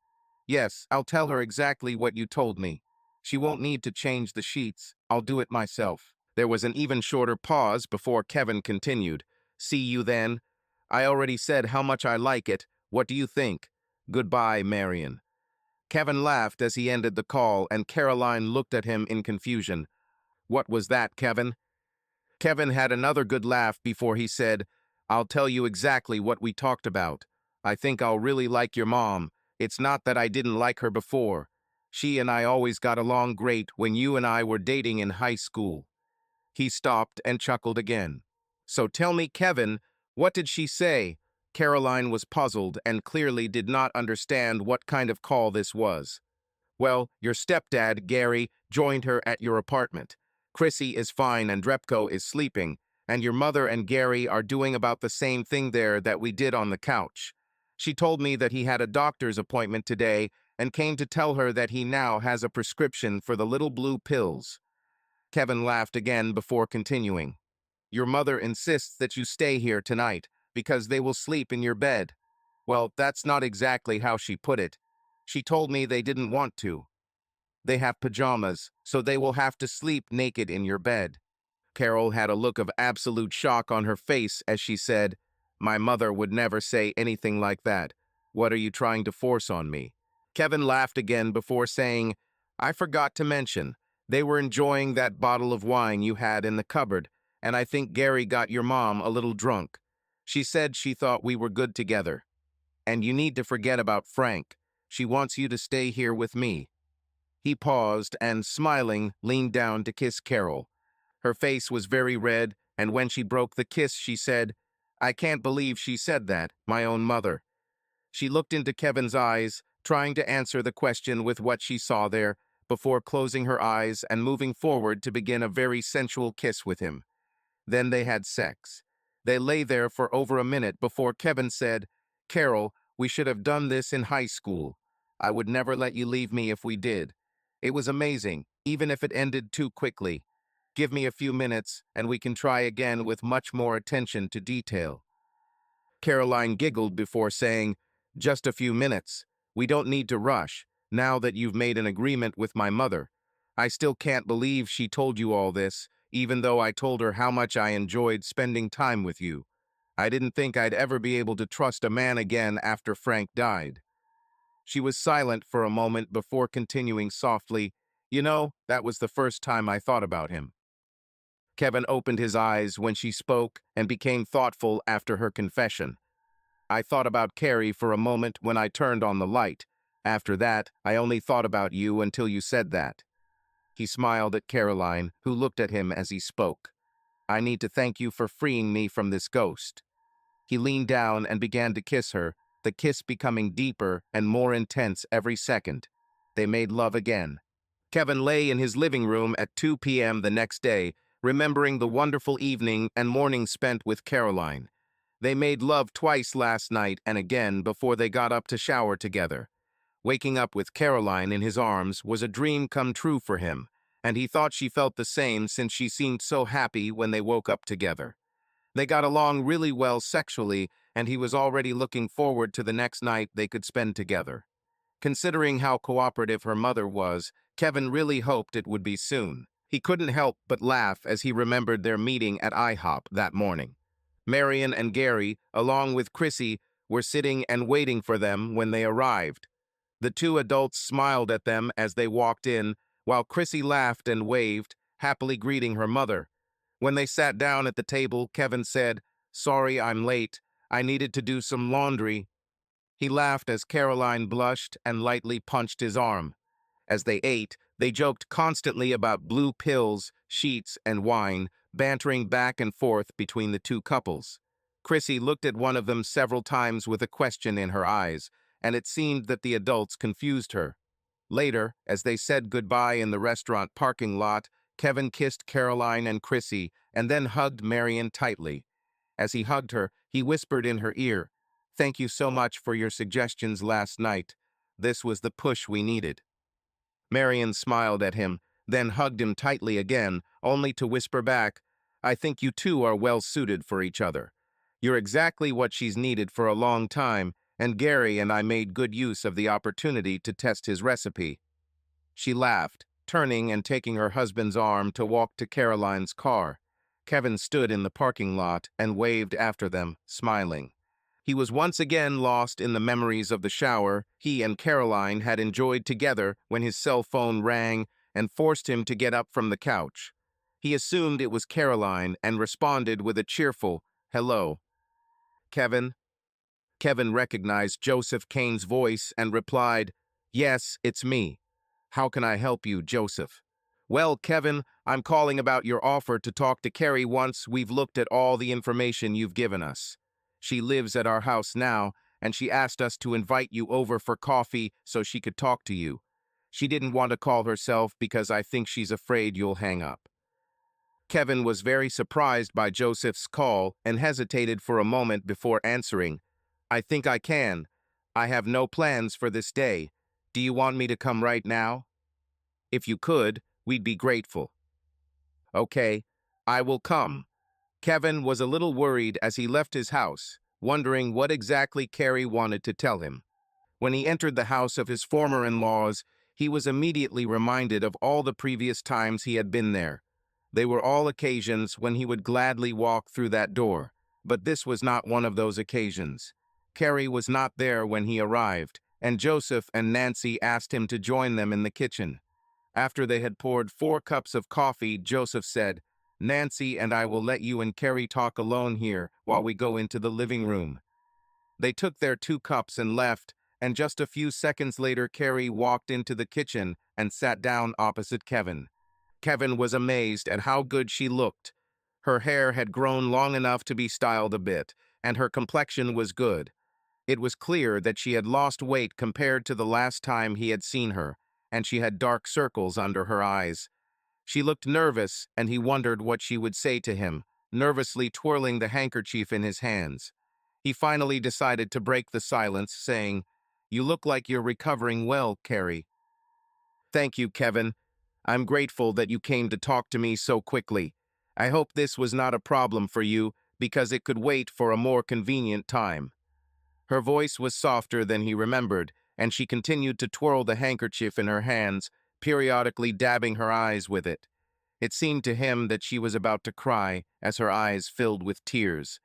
Yes, I'll tell her exactly what you told me. She won't need to change the sheets. I'll do it myself." There was an even shorter pause before Kevin continued, "See you then. I already said how much I like it. What do you think? Goodbye, Marion." Kevin laughed as he ended the call, and Caroline looked at him in confusion. "What was that, Kevin?" Kevin had another good laugh before he said, "I'll tell you exactly what we talked about. I think I'll really like your mom. It's not that I didn't like her before. She and I always got along great when you and I were dating in high school." He stopped and chuckled again. "So tell me, Kevin, what did she say?" Caroline was puzzled and clearly did not understand what kind of call this was. "Well, your stepdad, Gary, joined her at your apartment. Chrissy is fine and Repko is sleeping, and your mother and Gary are doing about the same thing there that we did on the couch. She told me that he had a doctor's appointment today and came to tell her that he now has a prescription for the little blue pills." Kevin laughed again before continuing. "Your mother insists that you stay here tonight because they will sleep in your bed. Well, that's not exactly how she put it. She told me they didn't want to. They have pajamas, so they will have to sleep naked in your bed." Carol had a look of absolute shock on her face as she said, "My mother would never say anything like that. What are you trying to force on me?" Kevin laughed again before saying, "I forgot to mention, they were enjoying that bottle of wine you had in the cupboard, and I think Gary got your mom a little drunk. She said she thought we were good together. And you need to forget about Frank. She wants you to stay here with me." He paused and, smiling, leaned down to kiss Carol. Her face was very red, and when she broke the kiss, she said, "I can't believe she said that, my own mother." She looked into Kevin's eyes, trying to answer the question with what she saw there, before closing her eyes and moving forward to begin a very sensual kiss with him. Then they had sex. They lay there for over a minute before Kevin said, "Carol, we should have done this in high school. I would never let you leave me if we did. It was amazing, even if it ended too quickly. Give me a few minutes, and we can try again with much more attention to detail." Caroline giggled before saying, "Just a few minutes. We don't need to rush, now that you've made an agreement with my mother. I still can't believe she told you all this, even though I told her how much I enjoyed spending time with you. I didn't think I'd ever be able to trust a man again after Frank died." She was silent for a moment before continuing softly, "You know, that was the first time I thought about him." Kevin opened his eyes when she spoke and became thoughtful after her confession. "I thought about Carrie for a moment when I turned on the light. After that, I only thought about you until you said that." He smiled at Caroline, who looked at him as he spoke. "I need to thank you for freeing me from this ghost." He leaned down and began to kiss her, the kiss becoming deeper and more intense every second. They made love again. Kevin lay in his living room at 2 p.m. the next day, remembering the wonderful evening and morning spent with Caroline. They made love twice last night and again before they got up to shower together. Waking up with Caroline in his arms was a dream come true for him, and he thought she felt the same since she seemed so happy when they woke up together. They got along really well sexually, and he was already looking forward to the next night they could spend together. Considering how cooperative her mother was, Kevin really hoped it would be soon. He couldn't help but laugh as he remembered their meeting at IHOP that morning. Marion and Gary, along with Chrissy, were sitting and waiting for them when they arrived. The two adults smiled at them as they walked in, while Chrissy laughed and waved, happily greeting her mother. When they sat down at the table, Kevin said, "Sorry I'm late. I needed to do some laundry." He laughed as Caroline blushed and lightly punched his arm. As they ate, they joked constantly about blue pills, sheets, and wine, bantering back and forth between the two couples. Chrissy looked at one of them several times with a question in her eyes, and it seemed that the adults confused her. Later, as they said goodbye in the restaurant parking lot, Kevin kissed Caroline and Chrissy and then hugged Marion tightly. As he hugged her, he whispered in her ear, "Thank you so much for your suggestions last night. This was the push we needed." Marion smiled at him, then hugged him tightly again, only to whisper back, "I think you two are well suited for each other. You're exactly what she's needed for a long time, and Gary and I made good use of the opportunity to test his recipe." She laughed, turning and taking her husband's arm to walk to Caroline's car. Kevin stood in the parking lot and waved after them, smiling. He was once again lost in the memories of the shower he and Caroline had enjoyed together when his cell phone rang and forced him to get up from the couch. He assumed it was Caroline and responded with a cheerful, "Hello." "Kevin?" Kevin recognized Joseph Kane's voice and replied, "Yes, it's me. How can I help you, Joseph?" "Well, Kevin, I'm calling about your offer to talk to Carrie once we've looked at all the information you've given us. She lives at our house now, and she asked us to invite you over for coffee so she could talk to you. She didn't want to call herself because I think she's afraid you'll hang up." Kevin was very surprised by Joseph's call and hesitated for a moment before answering, "I think I can. I have no plans for this day. Do you want me to come right now? If you could, we'd be grateful." "Okay, I will come." Kevin was a little worried as he left his house, wondering what exactly Carrie wanted to tell him. When he entered the house of his former in-laws, he was immediately reminded of all the previous times he had been there. They were all occasions when he would gladly walk through that door, but this was not one of those occasions. Carrie was not there when he arrived, and Joseph and Nancy asked him to join them in the kitchen. After they had poured 4 cups of coffee, Joseph said, "Nancy and I will let you and Carrie talk alone here while we go into the living room." They took their 2 cups and left, and just a few seconds later Carrie walked into the kitchen and sat down opposite Kevin. Kevin was amazed at how good she looked. Her hair had grown long enough to be styled a bit, and her complexion was good. It was clear that she had lost weight compared to the last time he had seen her, and she had dark circles under her eyes. She looked nervous, and he wondered what she would say to him, nervously twirling the handkerchief in his hands. He finally decided to break the silence, saying, "You look like you're recovering well, Carrie." "Thank you, Kevin. I'm grateful that you came to talk to me so quickly. I hope this was not a problem for you, because it could wait for a more convenient time." Her voice was softer than he remembered, and she continued to twirl the handkerchief in her hands, periodically dabbing her eyes with it. It seemed to him that she was about to cry as her eyes filled with tears.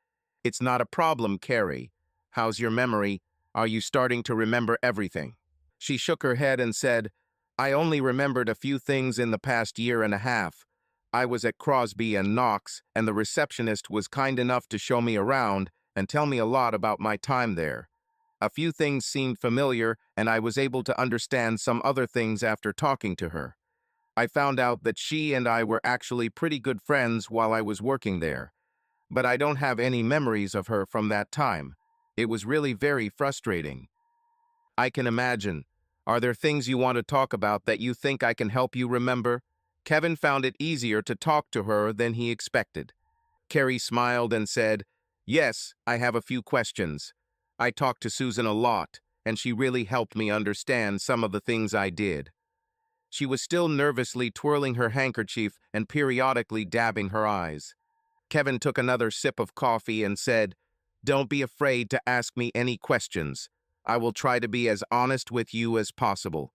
"It's not a problem, Carrie. How's your memory? Are you starting to remember everything?" She shook her head and said, "I only remembered a few things in the past year and a half. I was at Crosby and Knox, and the receptionist was kind enough to show me around and tell me a lot about my time there. A few things seemed familiar, and I was able to understand some other things after talking to her. I found out that she and I were actually pretty good friends while I was working there, but I don't have any memories of her from that time. It was really very frustrating." "I can imagine. Are there things you want to talk about that you think I can help you remember?" Kevin found it easier to talk to her than he expected. Carrie smiled and said, "Yes, I have a few questions. I talked to Susan a lot, and she really helped me understand some of the things I did." She was still nervously twirling her handkerchief and periodically dabbing her eyes. Kevin took another sip of coffee and said, Don't be afraid to ask me any questions. I will try to be as honest with you as possible.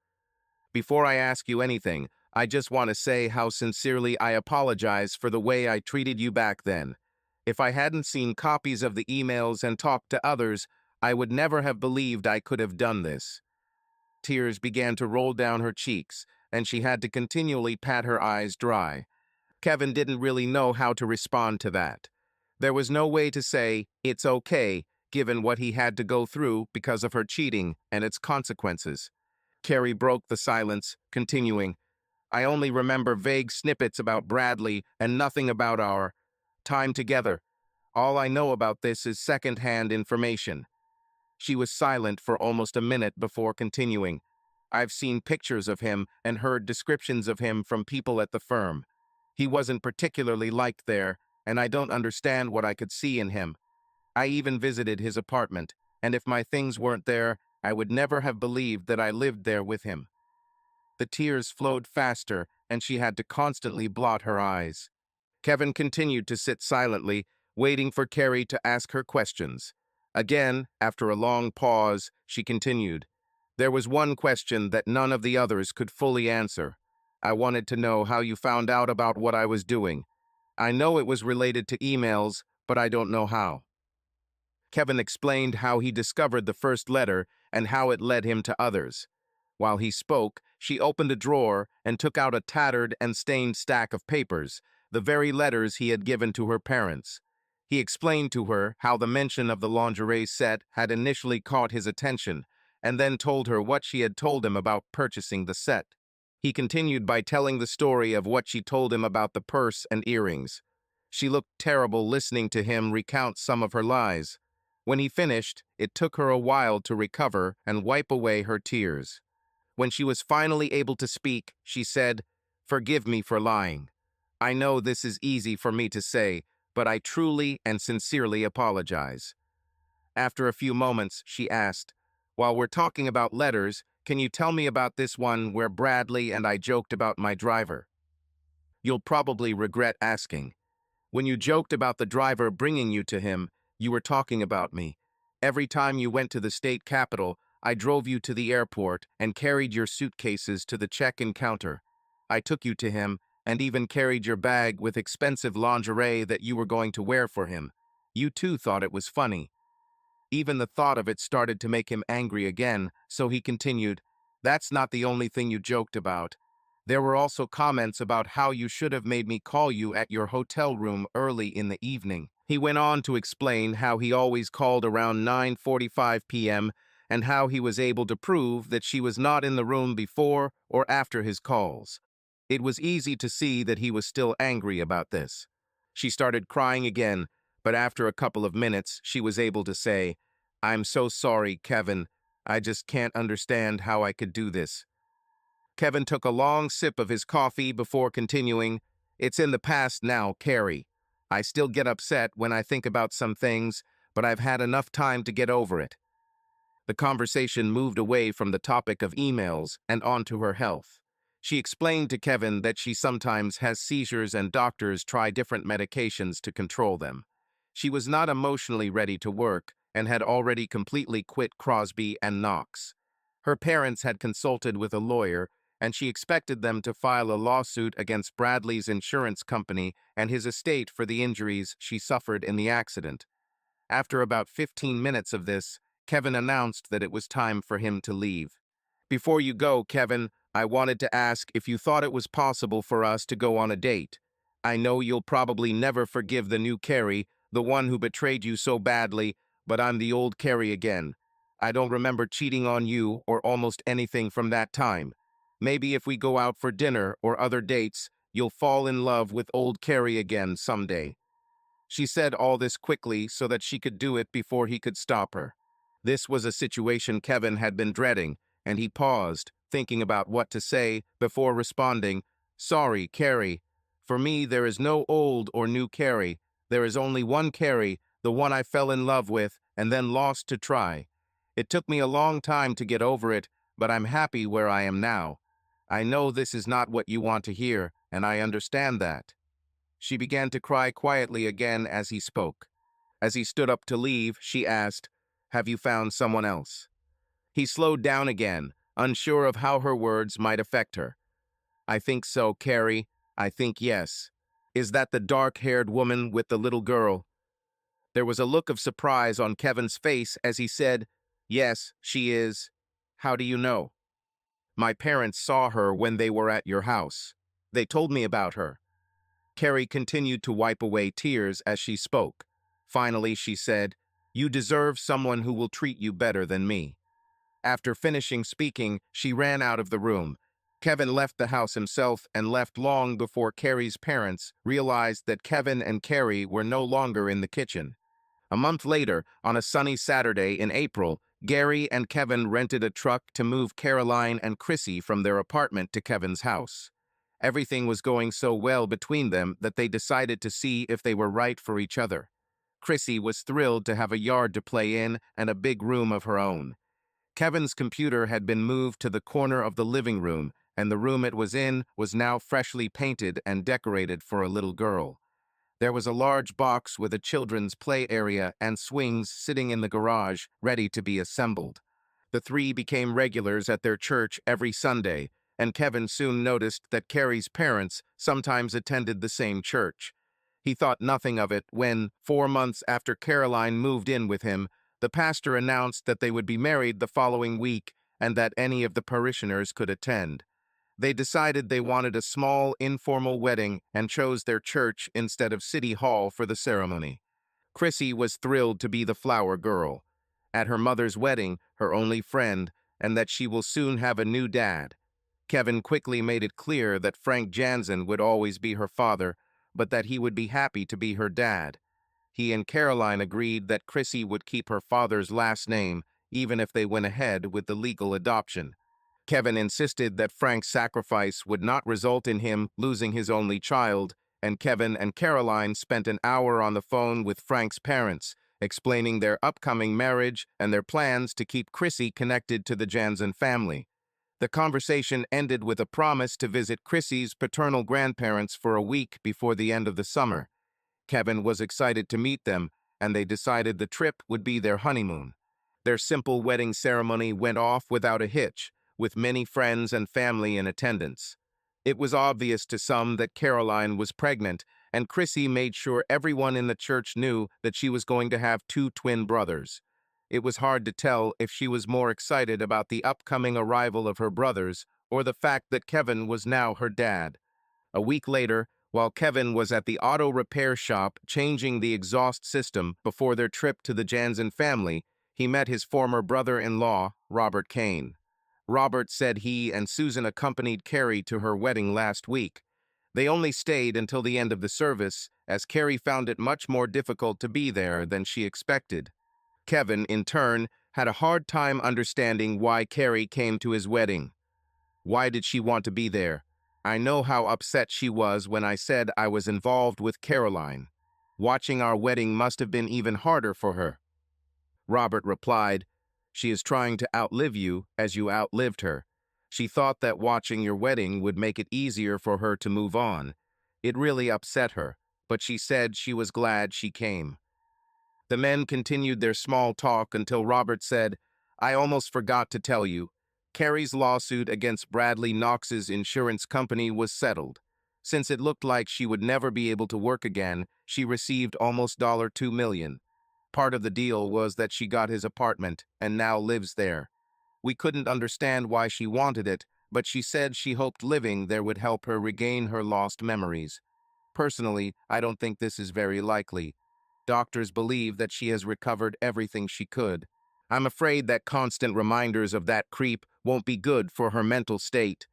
Before I ask you anything, I just want to say how sincerely I apologize for the way I treated you back then. If I hadn't seen copies of the emails and talked to others, I would never have believed I could have done this. Tears began to roll down her cheeks, and she had to continually pat her eyes dry. Kevin didn't really know how to respond to that. There was no way to say, it's okay, given what he had to go through because of her cheating and its consequences. Carrie broke the silence, continuing, I only remember vague snippets about Bradley and nothing about our time together. All I know about this is second-hand information. She was silent for almost a minute before continuing. I've seen pictures of him and heard descriptions of him from people at the firm. He wasn't particularly liked there, and I don't understand what I could see in him. I even visited his apartment, and if my things weren't there, I would never have believed that I lived there with him. The tears flowed faster, and she had to constantly blot her eyes. Kevin continued to sit silently, waiting for Carrie to ask her questions. Again, after a long pause, she continued. There was one question that none of the others could fully answer. I wanted to know how you found out about what I was doing. I know it was related to emails, but I don't know how. Kevin explained how he discovered the first letter and how it led him to others. While he spoke, she opened a drawer and took out a tattered and stained stack of papers, the very letters he had given to her parents. He explained to her how the mention of the lingerie set had initially caught his attention, and then told her what she had told him about purchasing the set. He continued by telling the story of what she told him about the purse and earrings. She looked terrible listening to him recount some of her lies. When he finished, it took her a while to recover and wipe away her tears. When she was finally able to speak, she said, Forgive me for lying. I know this is easy for me to say, but I truly and sincerely apologize. After a few moments, she asked, While we're talking about letters, can you tell me about this one where Bradley and I joked about my driver? You'll probably regret asking. When you joked about the driver bringing you to him, you were talking about me. Every time you went to the state capitol, I drove you to the airport and carried your suitcases to the check-in counter. I took you to him and even carried your bag with expensive lingerie that you were going to wear for him. You too thought it was funny. Even the thought of it started to make him angry again, so he continued, That's not the only thing you joked about. There were also comments about how you should have made me call you at your hotel room early in the evening. He went on to explain how he always called around 9:45 p.m. and how he was able to prove that she was not in the room before or after his calls. It was easy to see that he was still angry about this. She started crying again, but after a couple of minutes, she was able to say, I'm so sorry, Kevin. I just can't understand how I could do this. Kevin took a long sip of his coffee before continuing, It's in the past now, Carrie. I still get upset when I think about some things, but I've had enough time to get over it. The conversation moved away from the topic of emails and onto her health. She explained to Kevin that she sometimes has seizures and doctors try different medications to control them. She was not emotionally ready to work and had already completely quit Crosby and Knox. Her parents had consulted with a lawyer, and she expected them to file a lawsuit against Bradley's insurance company and his estate for the injuries she suffered in the accident. After about 15 minutes of this, Kevin announced that it was time for him to leave. Before you go, Kevin, I wanted to ask if you thought it was possible for us to go on a date. I know you'll probably never forgive the new Carrie, the one who betrayed you so badly, but I'm the old Carrie again. I don't remember cheating on you or almost anything from that time. Maybe if we go out for dinner or other dates, you'll fall in love with old Carrie again someday. She said all this quickly so that she could do it before he could stop her. This was a situation Kevin had been dreading, and he paused, thinking about what to say, before responding, Sorry, Carrie. For me, there is no old or new Carrie. There is only one Carrie, the one I fell in love with and then lost to try. It took me a long time to get over it, but I'm happy where I am now. I know this is not what you want to hear, and I understand that. She began to cry quietly again as he spoke. As he stood up to leave, she asked, "Have you found someone else?" He slowed down again, unsure of how her words might affect her. "I think so, Carrie. I think yes. Is that the dark-haired woman with the little girl?" There was a look of surprise on Kevin's face as he said, "Yes, she is. How do you know?" "My parents saw her when they were at your house. They told me about her." Carrie continued to wipe away tears as she spoke. Finally, she said, "You deserve someone who will treat you better than me." After finishing speaking, she ran out of the room. Kevin left the house himself and left long before Carrie's parents realized that Kevin and Carrie were no longer in the kitchen. A month later, on a sunny Saturday in April, Gary and Kevin rented a truck to move Caroline and Chrissy from their apartment to Kevin's house. Everything was going so well between them that they decided to see if they were right for each other. Chrissy was thrilled to have a yard to play in and a big room of her own. Kevin's computer had been moved to the corner of the living room, and the room it was in was now freshly painted and decorated for a little girl. There was a large box with a children's play area and swings sitting in the garage, ready to be assembled. The three became regulars at their church every Sunday, and Kevin soon noticed that Carrie's parents sometimes attended the same church. He thought nothing of it when, 4 months after Caroline moved in with him, the pastor announced that they would be married the following week and that any of the parishioners could attend. They decided they wanted a small, informal wedding and chose their church instead of City Hall for the ceremony. Chrissy was thrilled to be the flower girl at her mother's wedding, her only friend, and that she will soon have a new dad. Kevin quickly made it clear that Frank Jansen would always be her father, but that he would be happy to be her dad. He and Caroline agreed that Chrissy would keep her father's last name, even if they went ahead with the legal adoption. Kevin insisted that Frank's sacrifice would not result in him losing his only child, and Kevin and Caroline spent an hour on the phone with Frank's parents, explaining their upcoming marriage and their plans to keep Chrissy connected to the Jansen family. The conversation ended with a promise to visit Chrissy's paternal grandparents for a week before the end of the summer. Kevin was excited to meet them, and they decided the trip would be their honeymoon. Their simple wedding ceremony went off without a hitch, with many friends and family in attendance. It was obvious to some that Caroline was pregnant, and Chrissy made sure everyone in the church knew that she was going to have two twin brothers. It was hard to tell if she was more excited about the upcoming arrival of her brothers or the fact that Kevin was now her dad. A week later, while Kevin was at the auto repair shop changing the exhaust system before their trip to the Jansen family, he met his former brother-in-law, Robert Kane. Robert said he and Susan accompanied Carrie to her wedding last week. They only stayed until the end of the service, as Carrie found it much more difficult to be there than she expected. Kevin, in turn, had a hard time understanding why Carrie came to his wedding. Why did she want to be there? I know how upset she was when I said I was involved with Caroline. Watching our wedding must have been even harder for her. Robert replied, "She is trying to outlive you as you outlived her. She thought that watching your wedding would make it easier for her to move on. It really upset her, but she said she was glad she came." The men continued their small talk until Robert said, "I almost forgot to tell you. Carrie's lawsuit against Bradley Knox's insurance company was settled. Since it looked like she would never be able to work again, she received almost $2 million. Part of the deal was that she got his apartment and now lives there. We couldn't understand why she wanted it, but she said she hoped living there would help her regain her lost memories. Personally, I don't think this is very likely. Doctors believe that she has recovered everything she could. I'm afraid that constant reminders of that creep won't be good for her mental state.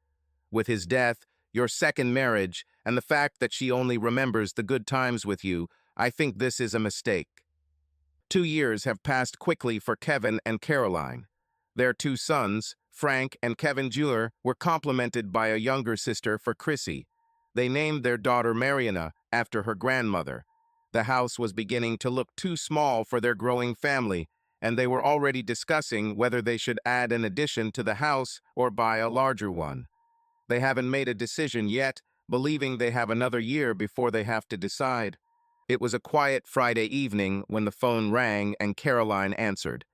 With his death, your second marriage, and the fact that she only remembers the good times with you, I think this is a mistake." 2 years have passed quickly for Kevin and Caroline. Their two sons, Frank and Kevin Jr., were complemented by a younger sister for Chrissy. They named their daughter Mariana after her grandmother. The house was beginning to look too small for their growing family, and they were already discussing whether they should add an addition to the house or buy a larger one. They haven't made a decision yet, believing they have another year before they have to decide. It was a quiet Friday evening when the phone rang and Caroline answered.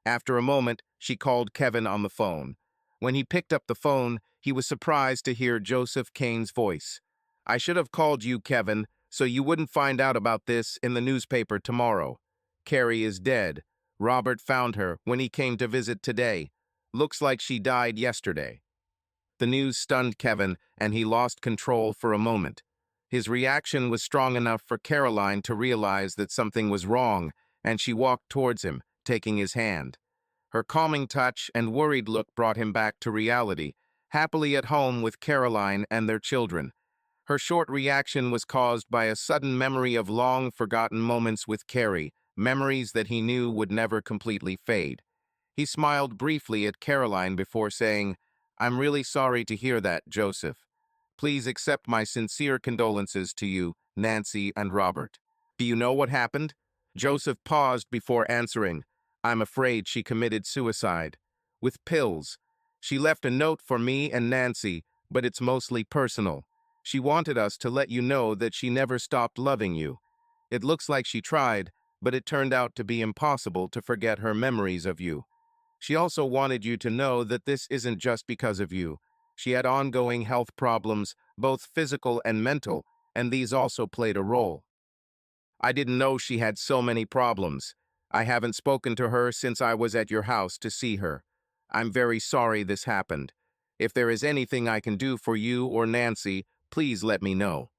After a moment, she called Kevin on the phone. When he picked up the phone, he was surprised to hear Joseph Kane's voice. "I should have called you, Kevin, so you wouldn't find out about this in the newspaper tomorrow. Carrie is dead. Robert found her when he came to visit today. Looks like she died yesterday." The news stunned Kevin, and he lost control for a moment. His reaction was strong enough for Caroline to realize that something was wrong, and she walked towards him, taking his hand. Her calming touch and worried look brought him back to reality, happily at home with Caroline and their children. Her short reaction was caused by a sudden memory of long-forgotten moments with Carrie, memories that he knew would never completely fade. He smiled briefly at Caroline before saying, "I'm really sorry to hear that, Joseph. Please accept my sincere condolences to you, Nancy and Robert." "Do you know what happened?" Joseph paused before answering. "I'm afraid she committed suicide. With pills. She left a note for me and Nancy, but it's mostly personal. She wanted us to let you know that she never stopped loving you. It looks like she tried, but it turned out to be impossible to forget her memories of you. She also wanted you to know that this isn't just because of you. She had ongoing health problems, both physical and mental, and these also played a role." "I didn't know she had so many problems. I haven't spoken to her since I was at your house to see her. I'm very sorry this happened. If there is anything I can do for you or Nancy, please let me know."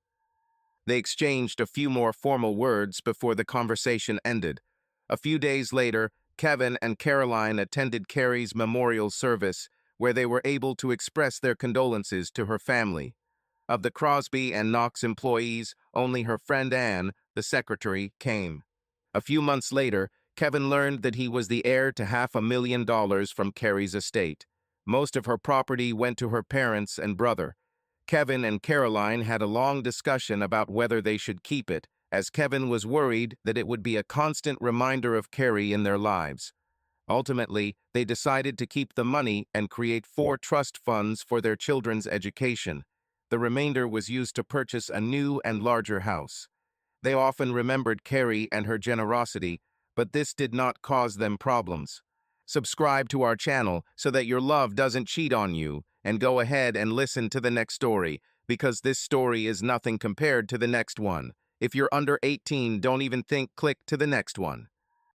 They exchanged a few more formal words before the conversation ended. A few days later, Kevin and Caroline attended Carrie's memorial service, where they were able to express their condolences to her family. Of the Crosby and Knox employees, only her friend Anne, the secretary, came. A few months later, Kevin learned that he was the heir to $500,000 from Carrie's estate. Most of her property went to her parents and brother. Kevin and Caroline had a long discussion about whether they should keep it, as Kevin was worried that it would be a constant reminder of Carrie in their lives. Ultimately, they decided to keep the money and create 4 trust funds for their children's education. The remainder was used to purchase a new and larger house. They often remembered Carrie and her generosity, but this did not cause them problems. Subscribe to our channel so that your love doesn't cheat on you, and go ahead and listen to the next story, because this story is nothing compared to the next one. If you're under 18, don't even think, click to the next one.